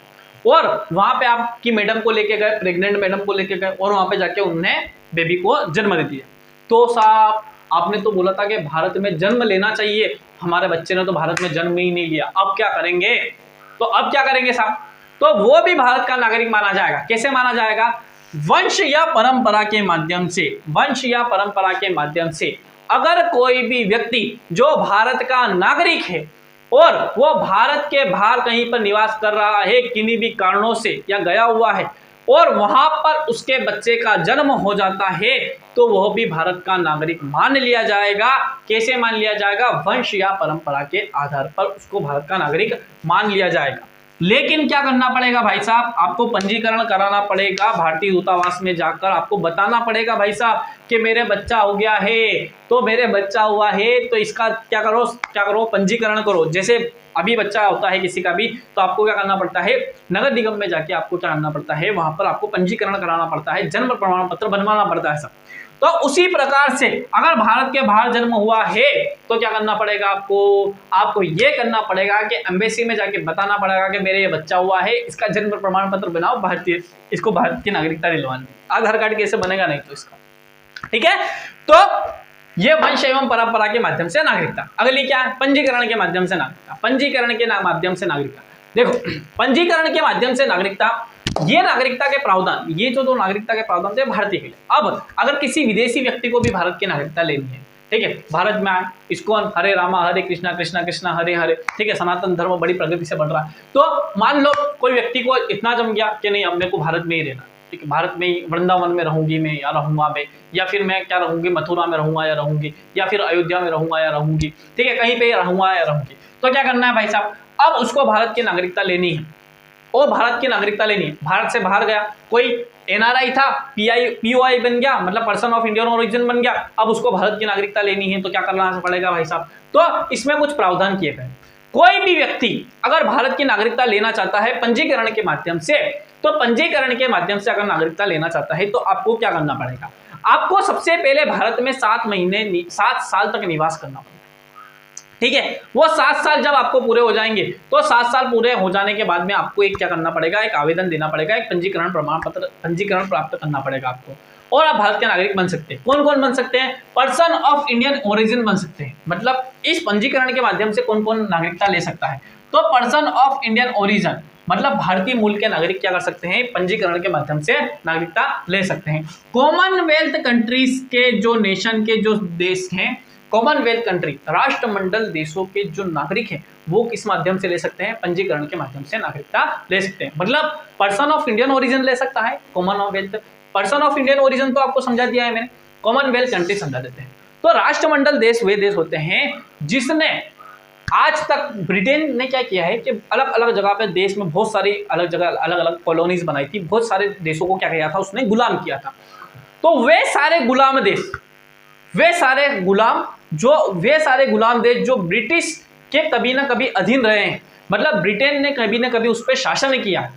और वहाँ पे आपकी मैडम को लेके गए, प्रेग्नेंट मैडम को लेके गए और वहाँ पे जाके उन्होंने बेबी को जन्म दे दिया। तो साहब आपने तो बोला था कि भारत में जन्म लेना चाहिए, हमारे बच्चे ने तो भारत में जन्म ही नहीं लिया, अब क्या करेंगे? तो अब क्या करेंगे साहब? तो वो भी भारत का नागरिक माना जाएगा। कैसे माना जाएगा? वंश या परंपरा के माध्यम से अगर कोई भी व्यक्ति जो भारत का नागरिक है और वो भारत के बाहर कहीं पर निवास कर रहा है किन्हीं भी कारणों से या गया हुआ है और वहां पर उसके बच्चे का जन्म हो जाता है तो वह भी भारत का नागरिक मान लिया जाएगा। कैसे मान लिया जाएगा? वंश या परंपरा के आधार पर उसको भारत का नागरिक मान लिया जाएगा। लेकिन क्या करना पड़ेगा भाई साहब? आपको पंजीकरण कराना पड़ेगा, भारतीय दूतावास में जाकर आपको बताना पड़ेगा भाई साहब कि मेरे बच्चा हो गया है, तो मेरे बच्चा हुआ है तो इसका क्या करो पंजीकरण करो। जैसे अभी बच्चा होता है किसी का भी तो आपको क्या करना पड़ता है? नगर निगम में जाके आपको क्या करना पड़ता है? वहां पर आपको पंजीकरण कराना पड़ता है, जन्म प्रमाण पत्र बनवाना पड़ता है सब। तो उसी प्रकार से अगर भारत के बाहर जन्म हुआ है तो क्या करना पड़ेगा आपको ये करना पड़ेगा कि एम्बेसी में जाके बताना पड़ेगा कि मेरे ये बच्चा हुआ है, इसका जन्म प्रमाण पत्र बनाओ, इसको भारत की नागरिकता दिलवानी। आधार कार्ड कैसे बनेगा? नहीं तो इसका। ठीक है, तो ये वंश एवं परंपरा के माध्यम से नागरिकता। अगली क्या है? पंजीकरण के माध्यम से नागरिकता। पंजीकरण के माध्यम से नागरिकता, देखो पंजीकरण के माध्यम से नागरिकता, ये नागरिकता के प्रावधान, ये जो दो नागरिकता के प्रावधान थे भारतीय के लिए। अब अगर किसी विदेशी व्यक्ति को भी भारत की नागरिकता लेनी है, ठीक है, भारत में आए, इस्कॉन हरे रामा हरे कृष्णा कृष्णा कृष्णा हरे हरे, ठीक है, सनातन धर्म बड़ी प्रगति से बढ़ रहा है, तो मान लो कोई व्यक्ति को इतना जम गया कि नहीं अब मेरे को भारत में ही रहना, ठीक है, भारत में ही वृंदावन में रहूंगी मैं या रहूंगा मैं, या फिर मैं क्या रहूंगी मथुरा में रहूंगा या रहूंगी, या फिर अयोध्या में रहूंगा या रहूंगी, ठीक है, कहीं पे रहूंगा या रहूंगी, तो क्या करना है भाई साहब, अब उसको भारत की नागरिकता लेनी है, और भारत की नागरिकता लेनी है। भारत से बाहर गया, कोई एनआरआई था, पीओआई बन गया, मतलब पर्सन ऑफ इंडियन ओरिजिन बन गया, अब उसको भारत की नागरिकता लेनी है, तो क्या करना पड़ेगा भाई साहब, तो इसमें कुछ प्रावधान किए गए। कोई भी व्यक्ति अगर भारत की नागरिकता लेना चाहता है पंजीकरण के माध्यम से, तो पंजीकरण के माध्यम से अगर नागरिकता लेना चाहता है तो आपको क्या करना पड़ेगा, आपको सबसे पहले भारत में 7 साल तक निवास करना पड़ेगा, ठीक है। वो 7 साल जब आपको पूरे हो जाएंगे, तो 7 साल पूरे हो जाने के बाद में आपको एक क्या करना पड़ेगा, एक आवेदन देना पड़ेगा, एक पंजीकरण प्रमाण पत्र, पंजीकरण प्राप्त करना पड़ेगा आपको, और आप भारत के नागरिक बन सकते हैं। कौन कौन बन सकते हैं? पर्सन ऑफ इंडियन ओरिजिन बन सकते हैं, मतलब इस पंजीकरण के माध्यम से कौन कौन नागरिकता ले सकता है, तो पर्सन ऑफ इंडियन ओरिजिन मतलब भारतीय मूल के नागरिक क्या कर सकते हैं, पंजीकरण के माध्यम से नागरिकता ले सकते हैं। कॉमनवेल्थ कंट्रीज के जो नेशन के जो देश हैं, कॉमनवेल्थ कंट्री राष्ट्रमंडल देशों के जो नागरिक हैं वो किस माध्यम से ले सकते हैं, पंजीकरण के माध्यम से नागरिकता ले सकते हैं। मतलब पर्सन ऑफ इंडियन ओरिजिन ले सकता है, Commonwealth, person of Indian origin तो आपको समझा दिया है मैंने, कॉमनवेल्थ कंट्री समझा देते हैं। तो राष्ट्रमंडल देश वे देश होते हैं जिसने आज तक, ब्रिटेन ने क्या किया है कि अलग अलग जगह पे देश में बहुत सारी अलग जगह अलग अलग कॉलोनीज बनाई थी, बहुत सारे देशों को क्या किया था उसने, गुलाम किया था। तो वे सारे गुलाम देश, वे सारे गुलाम देश जो ब्रिटिश के कभी ना कभी अधीन रहे हैं, मतलब ब्रिटेन ने कभी ना कभी उस पर शासन किया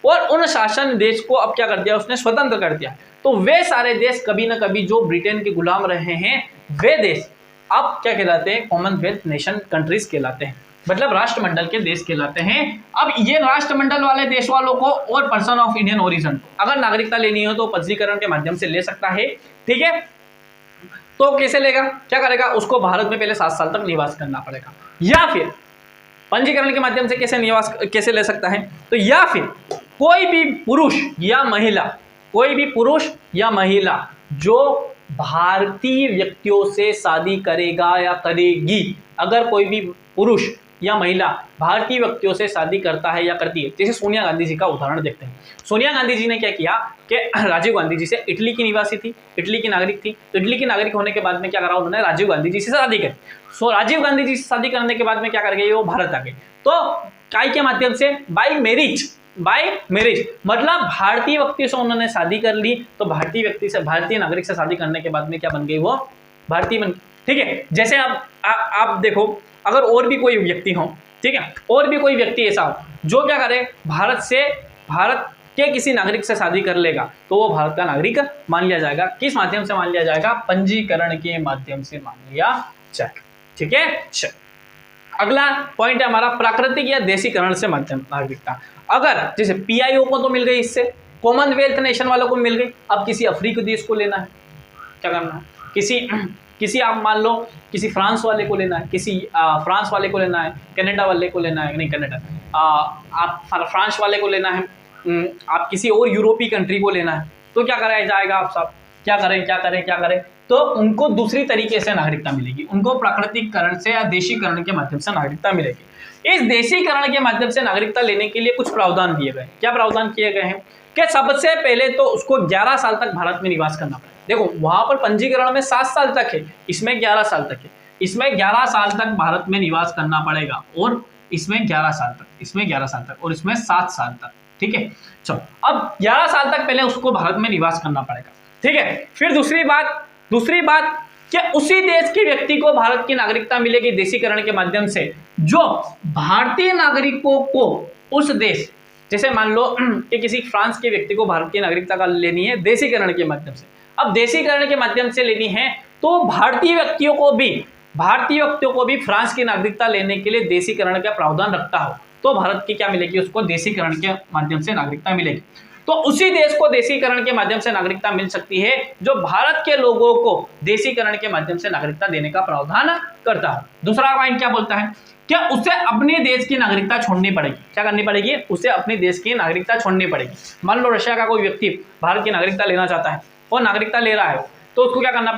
और उन शासन देश को अब क्या कर दिया उसने, स्वतंत्र कर दिया। तो वे सारे देश कभी ना कभी जो ब्रिटेन के गुलाम रहे हैं, वे देश अब क्या कहलाते हैं, कॉमनवेल्थ नेशन कंट्रीज कहलाते हैं, मतलब राष्ट्रमंडल के देश कहलाते हैं। अब ये राष्ट्रमंडल वाले देश वालों को और पर्सन ऑफ इंडियन ओरिजिन अगर नागरिकता लेनी हो तो पंजीकरण के माध्यम से ले सकता है, ठीक है। तो कैसे लेगा, क्या करेगा, उसको भारत में पहले 7 साल तक निवास करना पड़ेगा, या फिर पंजीकरण के माध्यम से कैसे ले सकता है, तो या फिर कोई भी पुरुष या महिला जो भारतीय व्यक्तियों से शादी करेगा या करेगी, अगर कोई भी पुरुष या महिला भारतीय व्यक्तियों से शादी करता है या करती है, जैसे सोनिया गांधी जी का उदाहरण देखते हैं। सोनिया गांधी जी ने क्या किया कि राजीव गांधी जी से, इटली की निवासी थी, इटली की नागरिक थी, तो इटली की नागरिक होने के बाद में क्या करा उन्होंने, राजीव गांधी जी से शादी करी। सो राजीव गांधी जी से शादी करने के बाद में क्या कर गई, वो भारत आ गई। तो काय के माध्यम से, बाय मैरिज, मतलब भारतीय व्यक्ति से उन्होंने शादी कर ली, तो भारतीय नागरिक से शादी करने के बाद में क्या बन गई, वो भारतीय बन, ठीक है। जैसे आप देखो, अगर और भी कोई व्यक्ति हो, ठीक है, और भी कोई व्यक्ति ऐसा हो जो क्या करे, भारत के किसी नागरिक से शादी कर लेगा, तो वो भारत का नागरिक मान लिया जाएगा। किस माध्यम से मान लिया जाएगा, पंजीकरण के माध्यम से मान लिया जाएगा, ठीक है। अगला पॉइंट है हमारा प्राकृतिक या देशीकरण से माध्यम नागरिकता। अगर जैसे पीआईओ को तो मिल गई, इससे कॉमनवेल्थ नेशन वालों को मिल गई, अब किसी अफ्रीकी देश को लेना है, क्या करना है, किसी आप मान लो किसी फ्रांस वाले को लेना है, फ्रांस वाले को लेना है, कनाडा वाले को लेना है, नहीं कनाडा, आप फ्रांस वाले को लेना है, आप किसी और यूरोपीय कंट्री को लेना है, तो क्या कराया जाएगा, आप सब क्या करें, तो उनको दूसरी तरीके से नागरिकता मिलेगी, उनको प्राकृतिककरण से या देशीकरण के माध्यम से नागरिकता मिलेगी। इस देशीकरण के माध्यम से नागरिकता लेने के लिए कुछ प्रावधान दिए गए। क्या प्रावधान किए गए हैं कि सबसे पहले तो उसको 11 साल तक भारत में निवास करना पड़ेगा। देखो वहां पर पंजीकरण में 7 साल तक है, इसमें 11 साल तक है, इसमें 11 साल तक भारत में निवास करना पड़ेगा, और इसमें 11 साल तक, इसमें 11 साल तक, और इसमें 7 साल तक, ठीक है। चलो अब 11 साल तक पहले उसको भारत में निवास करना पड़ेगा, ठीक है। फिर दूसरी बात कि उसी देश के व्यक्ति को भारत की नागरिकता मिलेगी देशीकरण के माध्यम से, जो भारतीय नागरिकों को उस देश, जैसे मान लो कि किसी फ्रांस के व्यक्ति को भारत की नागरिकता का लेनी है देशीकरण के माध्यम से। अब देशीकरण के माध्यम से लेनी है तो भारतीय व्यक्तियों को भी फ्रांस की नागरिकता लेने के लिए देशीकरण का प्रावधान रखता हो, तो भारत की क्या मिलेगी, उसको देशीकरण के माध्यम से नागरिकता मिलेगी। तो उसी देश को देशीकरण के माध्यम से नागरिकता मिल सकती है जो भारत के लोगों को देशीकरण के माध्यम से नागरिकता देने का प्रावधान करता है। दूसरा पॉइंट क्या बोलता है, क्या उसे अपने देश की नागरिकता छोड़नी पड़ेगी। क्या करनी पड़ेगी, उसे अपने देश की नागरिकता छोड़नी पड़ेगी। मान लो रशिया का कोई व्यक्ति भारत की नागरिकता लेना चाहता है और नागरिकता ले रहा है, तो उसको क्या करना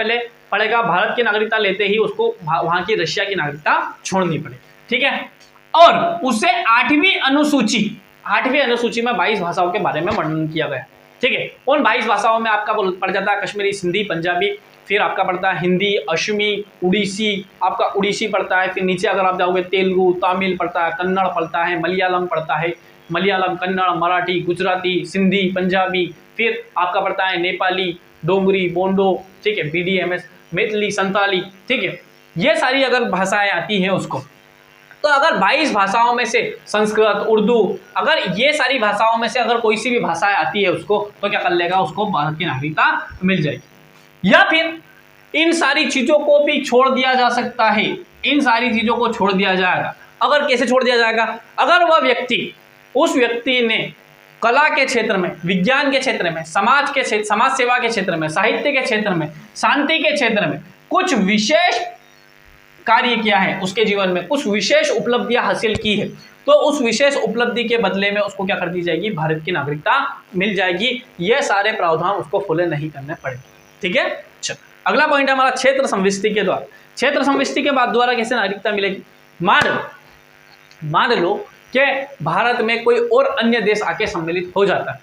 पड़ेगा, भारत की नागरिकता लेते ही उसको वहां की रशिया की नागरिकता छोड़नी पड़ेगी। ठीक है, और उसे 8वीं अनुसूची में 22 भाषाओं के बारे में वर्णन किया गया है। ठीक है, उन 22 भाषाओं में आपका पड़ जाता है कश्मीरी, सिंधी, पंजाबी, फिर आपका पड़ता है हिंदी, असमी, उड़ीसी, आपका उड़ीसी पड़ता है। फिर नीचे अगर आप जाओगे तेलुगु, तमिल पड़ता है, कन्नड़ पड़ता है, मलयालम पड़ता है, मलयालम, कन्नड़, मराठी, गुजराती, सिंधी, पंजाबी, फिर आपका पड़ता है नेपाली, डोगरी, बोंडो, ठीक है, BDMS, मैथिली, संताली। ठीक है, ये सारी अगर भाषाएं आती हैं उसको, तो अगर 22 भाषाओं में से संस्कृत, उर्दू, अगर ये सारी भाषाओं में से अगर कोई सी भी भाषाएं आती है उसको, तो क्या कर लेगा, उसको भारत की नागरिकता मिल जाएगी। या फिर इन सारी चीजों को भी छोड़ दिया जा सकता है, इन सारी चीजों को छोड़ दिया जाएगा। अगर कैसे छोड़ दिया जाएगा, अगर वह व्यक्ति, उस व्यक्ति ने कला के क्षेत्र में, विज्ञान के क्षेत्र में, समाज सेवा के क्षेत्र में, साहित्य के क्षेत्र में, शांति के क्षेत्र में कुछ विशेष कार्य किया है, उसके जीवन में कुछ विशेष उपलब्धियां हासिल की है, तो उस विशेष उपलब्धि के बदले में उसको क्या कर दी जाएगी, भारत की नागरिकता मिल जाएगी। ये सारे प्रावधान उसको फॉलो नहीं करने पड़ेंगे। ठीक है, चलो अगला पॉइंट है हमारा क्षेत्र संविष्टि के द्वारा। क्षेत्र संविष्टि के बाद द्वारा कैसे नागरिकता मिलेगी। मान लो कि भारत में कोई और अन्य देश आके सम्मिलित हो जाता है,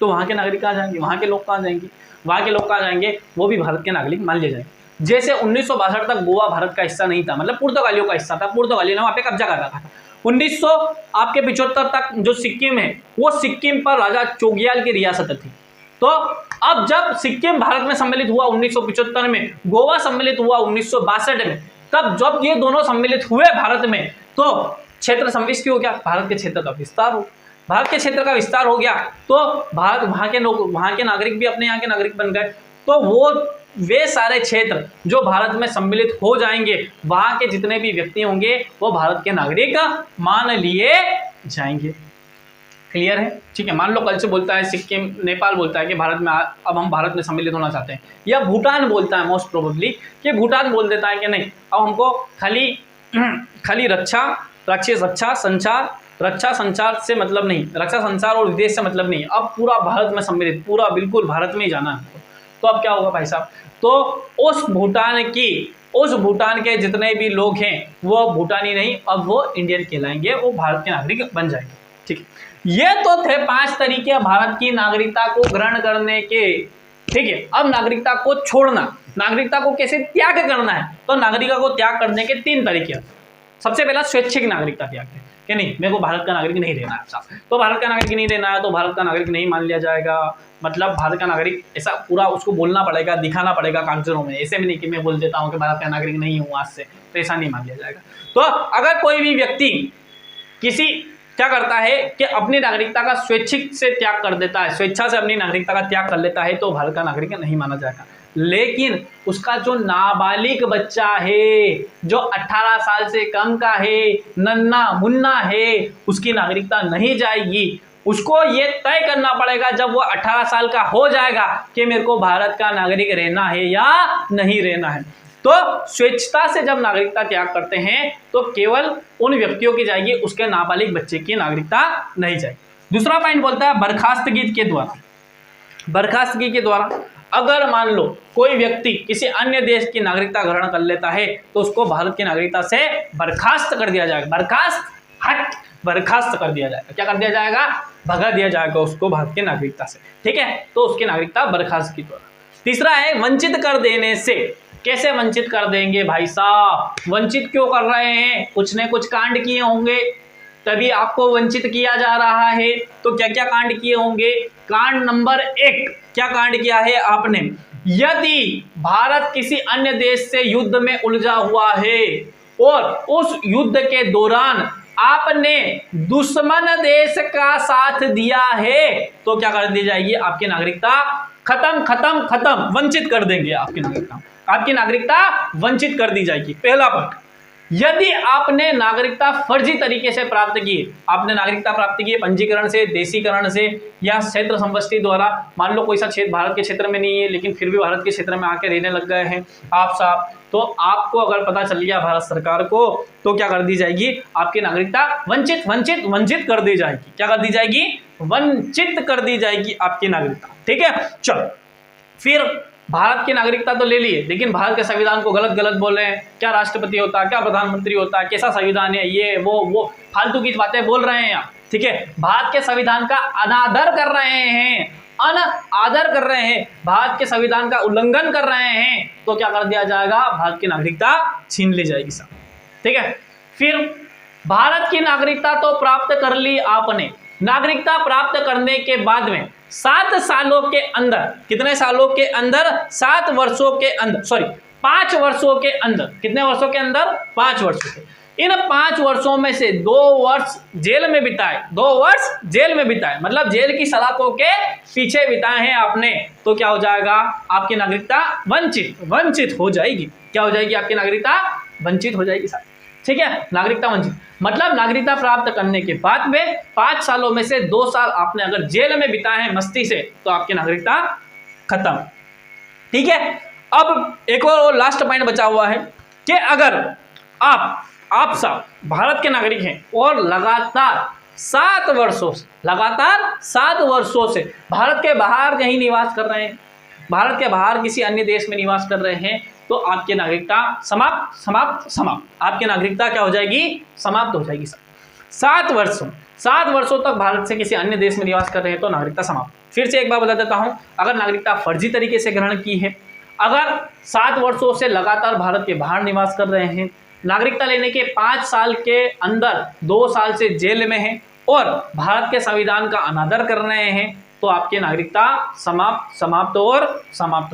तो वहां के नागरिक कहाँ जाएंगे, वहां के लोग कहाँ जाएंगे, वहां के लोग कहाँ जाएंगे, वो भी भारत के नागरिक मान लिए जाएंगे। जैसे 1962 तक गोवा भारत का हिस्सा नहीं था, मतलब पुर्तगालियों का हिस्सा था, पुर्तगालियों ने वहां पे कब्जा कर रखा था। 1975 तक जो सिक्किम है, वो सिक्किम पर राजा चोग्याल की रियासत थी। तो अब जब सिक्किम भारत में सम्मिलित हुआ 1975 में, गोवा सम्मिलित हुआ 1962 में, तब जब ये दोनों सम्मिलित हुए भारत में, तो क्षेत्र संविष्टि हो गया, भारत के क्षेत्र का विस्तार हो, भारत के क्षेत्र का विस्तार हो गया, तो भारत वहां के नागरिक भी अपने यहाँ के नागरिक बन गए। तो वे सारे क्षेत्र जो भारत में सम्मिलित हो जाएंगे, वहां के जितने भी व्यक्ति होंगे वो भारत के नागरिक मान लिए जाएंगे। क्लियर है। ठीक है, मान लो कल से बोलता है सिक्किम, नेपाल बोलता है कि भारत में अब हम भारत में सम्मिलित होना चाहते हैं, या भूटान बोलता है मोस्ट प्रोबेबली कि भूटान बोल देता है कि नहीं, अब हमको खाली रक्षा संचार से मतलब नहीं, रक्षा संचार और विदेश से मतलब नहीं, अब पूरा भारत में सम्मिलित, पूरा बिल्कुल भारत में ही जाना है। तो अब क्या होगा भाई साहब, तो उस भूटान के जितने भी लोग हैं वो भूटानी नहीं, अब वो इंडियन कहलाएंगे, वो भारत के नागरिक बन जाएंगे। ठीक है, ये तो थे 5 तरीके भारत की नागरिकता को ग्रहण करने के। ठीक है, अब नागरिकता को छोड़ना, नागरिकता को कैसे त्याग करना है, तो नागरिकता को त्याग करने के 3 तरीके। सबसे पहला स्वैच्छिक नागरिकता त्याग है कि नहीं, मेरे को भारत का नागरिक नहीं रहना है, तो भारत का नागरिक नहीं रहना है तो भारत का नागरिक नहीं मान लिया जाएगा। मतलब भारत का नागरिक ऐसा पूरा उसको बोलना पड़ेगा, दिखाना पड़ेगा कागजों में, ऐसे भी नहीं कि मैं बोल देता हूँ कि भारत का नागरिक नहीं हूँ आज से, तो ऐसा नहीं मान लिया जाएगा। तो अगर कोई भी व्यक्ति क्या करता है कि अपनी नागरिकता का स्वैच्छिक से त्याग कर देता है, स्वेच्छा से अपनी नागरिकता का त्याग कर लेता है, तो भारत का नागरिक नहीं माना जाएगा। लेकिन उसका जो नाबालिग बच्चा है, जो 18 साल से कम का है, नन्ना मुन्ना है, उसकी नागरिकता नहीं जाएगी। उसको ये तय करना पड़ेगा जब वो 18 साल का हो जाएगा कि मेरे को भारत का नागरिक रहना है या नहीं रहना है। तो स्वेच्छता से जब नागरिकता त्याग करते हैं तो केवल उन व्यक्तियों की जाएगी, उसके नाबालिग बच्चे की नागरिकता नहीं जाएगी। दूसरा पॉइंट बोलता है बर्खास्तगी के द्वारा। बर्खास्तगी के द्वारा अगर मान लो कोई व्यक्ति किसी अन्य देश की नागरिकता ग्रहण कर लेता है तो उसको भारत की नागरिकता से बर्खास्त कर दिया जाएगा। बर्खास्त कर दिया जाएगा। क्या कर दिया जाएगा, भगा दिया जाएगा उसको भारत की नागरिकता से। ठीक है, तो उसकी नागरिकता बर्खास्त की द्वारा। तीसरा है वंचित कर देने से। कैसे वंचित कर देंगे भाई साहब, वंचित क्यों कर रहे हैं, कुछ न कुछ कांड किए होंगे तभी आपको वंचित किया जा रहा है। तो क्या क्या कांड किए होंगे। कांड नंबर 1, क्या कांड किया है आपने, यदि भारत किसी अन्य देश से युद्ध में उलझा हुआ है और उस युद्ध के दौरान आपने दुश्मन देश का साथ दिया है, तो क्या कर दी जाएगी, आपकी नागरिकता खत्म, वंचित कर देंगे आपकी नागरिकता वंचित कर दी जाएगी। पहला पॉइंट। यदि आपने नागरिकता फर्जी तरीके से प्राप्त की, आपने नागरिकता प्राप्त की है पंजीकरण से, देशीकरण से या क्षेत्र संपत्ति द्वारा, मान लो कोई सा क्षेत्र भारत के क्षेत्र में नहीं है लेकिन फिर भी भारत के क्षेत्र में आके रहने लग गए हैं आप साहब, तो आपको अगर पता चल गया भारत सरकार को, तो क्या कर दी जाएगी, आपकी नागरिकता वंचित कर दी जाएगी। क्या कर दी जाएगी, वंचित कर दी जाएगी आपकी नागरिकता। ठीक है, चलो फिर भारत की नागरिकता तो ले लिए, लेकिन भारत के संविधान को गलत गलत बोल रहे हैं, क्या राष्ट्रपति होता है, क्या प्रधानमंत्री होता है, कैसा संविधान है, ये वो फालतू की बातें बोल रहे हैं आप। ठीक है, भारत के संविधान का अनादर कर रहे हैं, अनादर कर रहे हैं, भारत के संविधान का उल्लंघन कर रहे हैं, तो क्या कर दिया जाएगा, भारत की नागरिकता छीन ली जाएगी साहब। ठीक है, फिर भारत की नागरिकता तो प्राप्त कर ली आपने, नागरिकता प्राप्त करने के बाद में 7 सालों के अंदर, कितने सालों के अंदर, 7 वर्षों के अंदर, सॉरी 5 वर्षों के अंदर, कितने वर्षों के अंदर, 5 वर्षों के, इन 5 वर्षों में से 2 वर्ष जेल में बिताए, 2 वर्ष जेल में बिताए, मतलब जेल की सलाखों के पीछे बिताए हैं आपने, तो क्या हो जाएगा, आपकी नागरिकता वंचित हो जाएगी। क्या हो जाएगी, आपकी नागरिकता वंचित हो जाएगी साहब। ठीक है, नागरिकता वंचित मतलब नागरिकता प्राप्त करने के बाद में 5 सालों में से 2 साल आपने अगर जेल में बिताए हैं मस्ती से, तो आपकी नागरिकता खत्म। ठीक है, अब एक और लास्ट पॉइंट बचा हुआ है कि अगर आप सब भारत के नागरिक हैं और लगातार 7 वर्षों से भारत के बाहर कहीं निवास कर रहे हैं, भारत के बाहर किसी अन्य देश में निवास कर रहे हैं, तो आपकी नागरिकता समाप्त, आपकी नागरिकता क्या हो जाएगी, समाप्त हो जाएगी। 7 वर्षों तक भारत से किसी अन्य देश में निवास कर रहे हैं तो नागरिकता समाप्त। फिर से एक बार बता देता हूं, अगर नागरिकता फर्जी तरीके से ग्रहण की है, अगर 7 वर्षों से लगातार भारत के बाहर निवास कर रहे हैं, नागरिकता लेने के 5 साल के अंदर 2 साल से जेल में हैं और भारत के संविधान का अनादर कर रहे हैं, तो आपकी नागरिकता समाप्त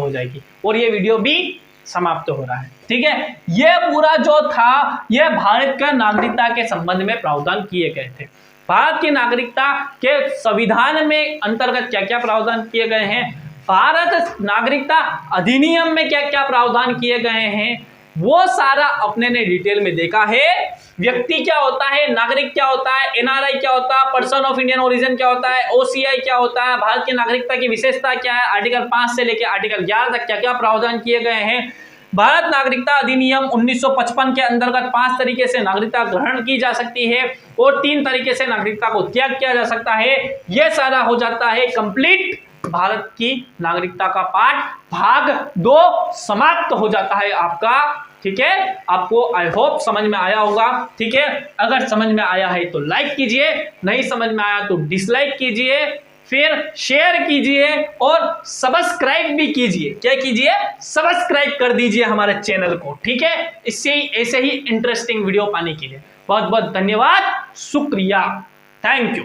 हो जाएगी और ये वीडियो भी समाप्त हो रहा है। ठीक है, ये पूरा जो था ये भारत का नागरिकता के संबंध में प्रावधान किए गए थे। भारत की नागरिकता के संविधान में अंतर्गत क्या क्या प्रावधान किए गए हैं, भारत नागरिकता अधिनियम में क्या क्या प्रावधान किए गए हैं, वो सारा अपने ने डिटेल में देखा है। व्यक्ति क्या होता है, नागरिक क्या होता है, एनआरआई क्या होता है, पर्सन ऑफ इंडियन ओरिजिन क्या होता है, ओसीआई क्या होता है, भारत की नागरिकता की विशेषता क्या है, आर्टिकल 5 से लेकर आर्टिकल 11 तक क्या क्या प्रावधान किए गए हैं। भारत नागरिकता अधिनियम 1955 के अंतर्गत 5 तरीके से नागरिकता ग्रहण की जा सकती है और 3 तरीके से नागरिकता को त्याग किया जा सकता है। यह सारा हो जाता है कंप्लीट, भारत की नागरिकता का पाठ भाग 2 समाप्त हो जाता है आपका। ठीक है, आपको आई होप समझ में आया होगा। ठीक है, अगर समझ में आया है तो लाइक कीजिए, नहीं समझ में आया तो डिसलाइक कीजिए, फिर शेयर कीजिए और सब्सक्राइब भी कीजिए। क्या कीजिए, सब्सक्राइब कर दीजिए हमारे चैनल को। ठीक है, इससे ही ऐसे ही इंटरेस्टिंग वीडियो पाने के लिए बहुत बहुत धन्यवाद, शुक्रिया, थैंक यू।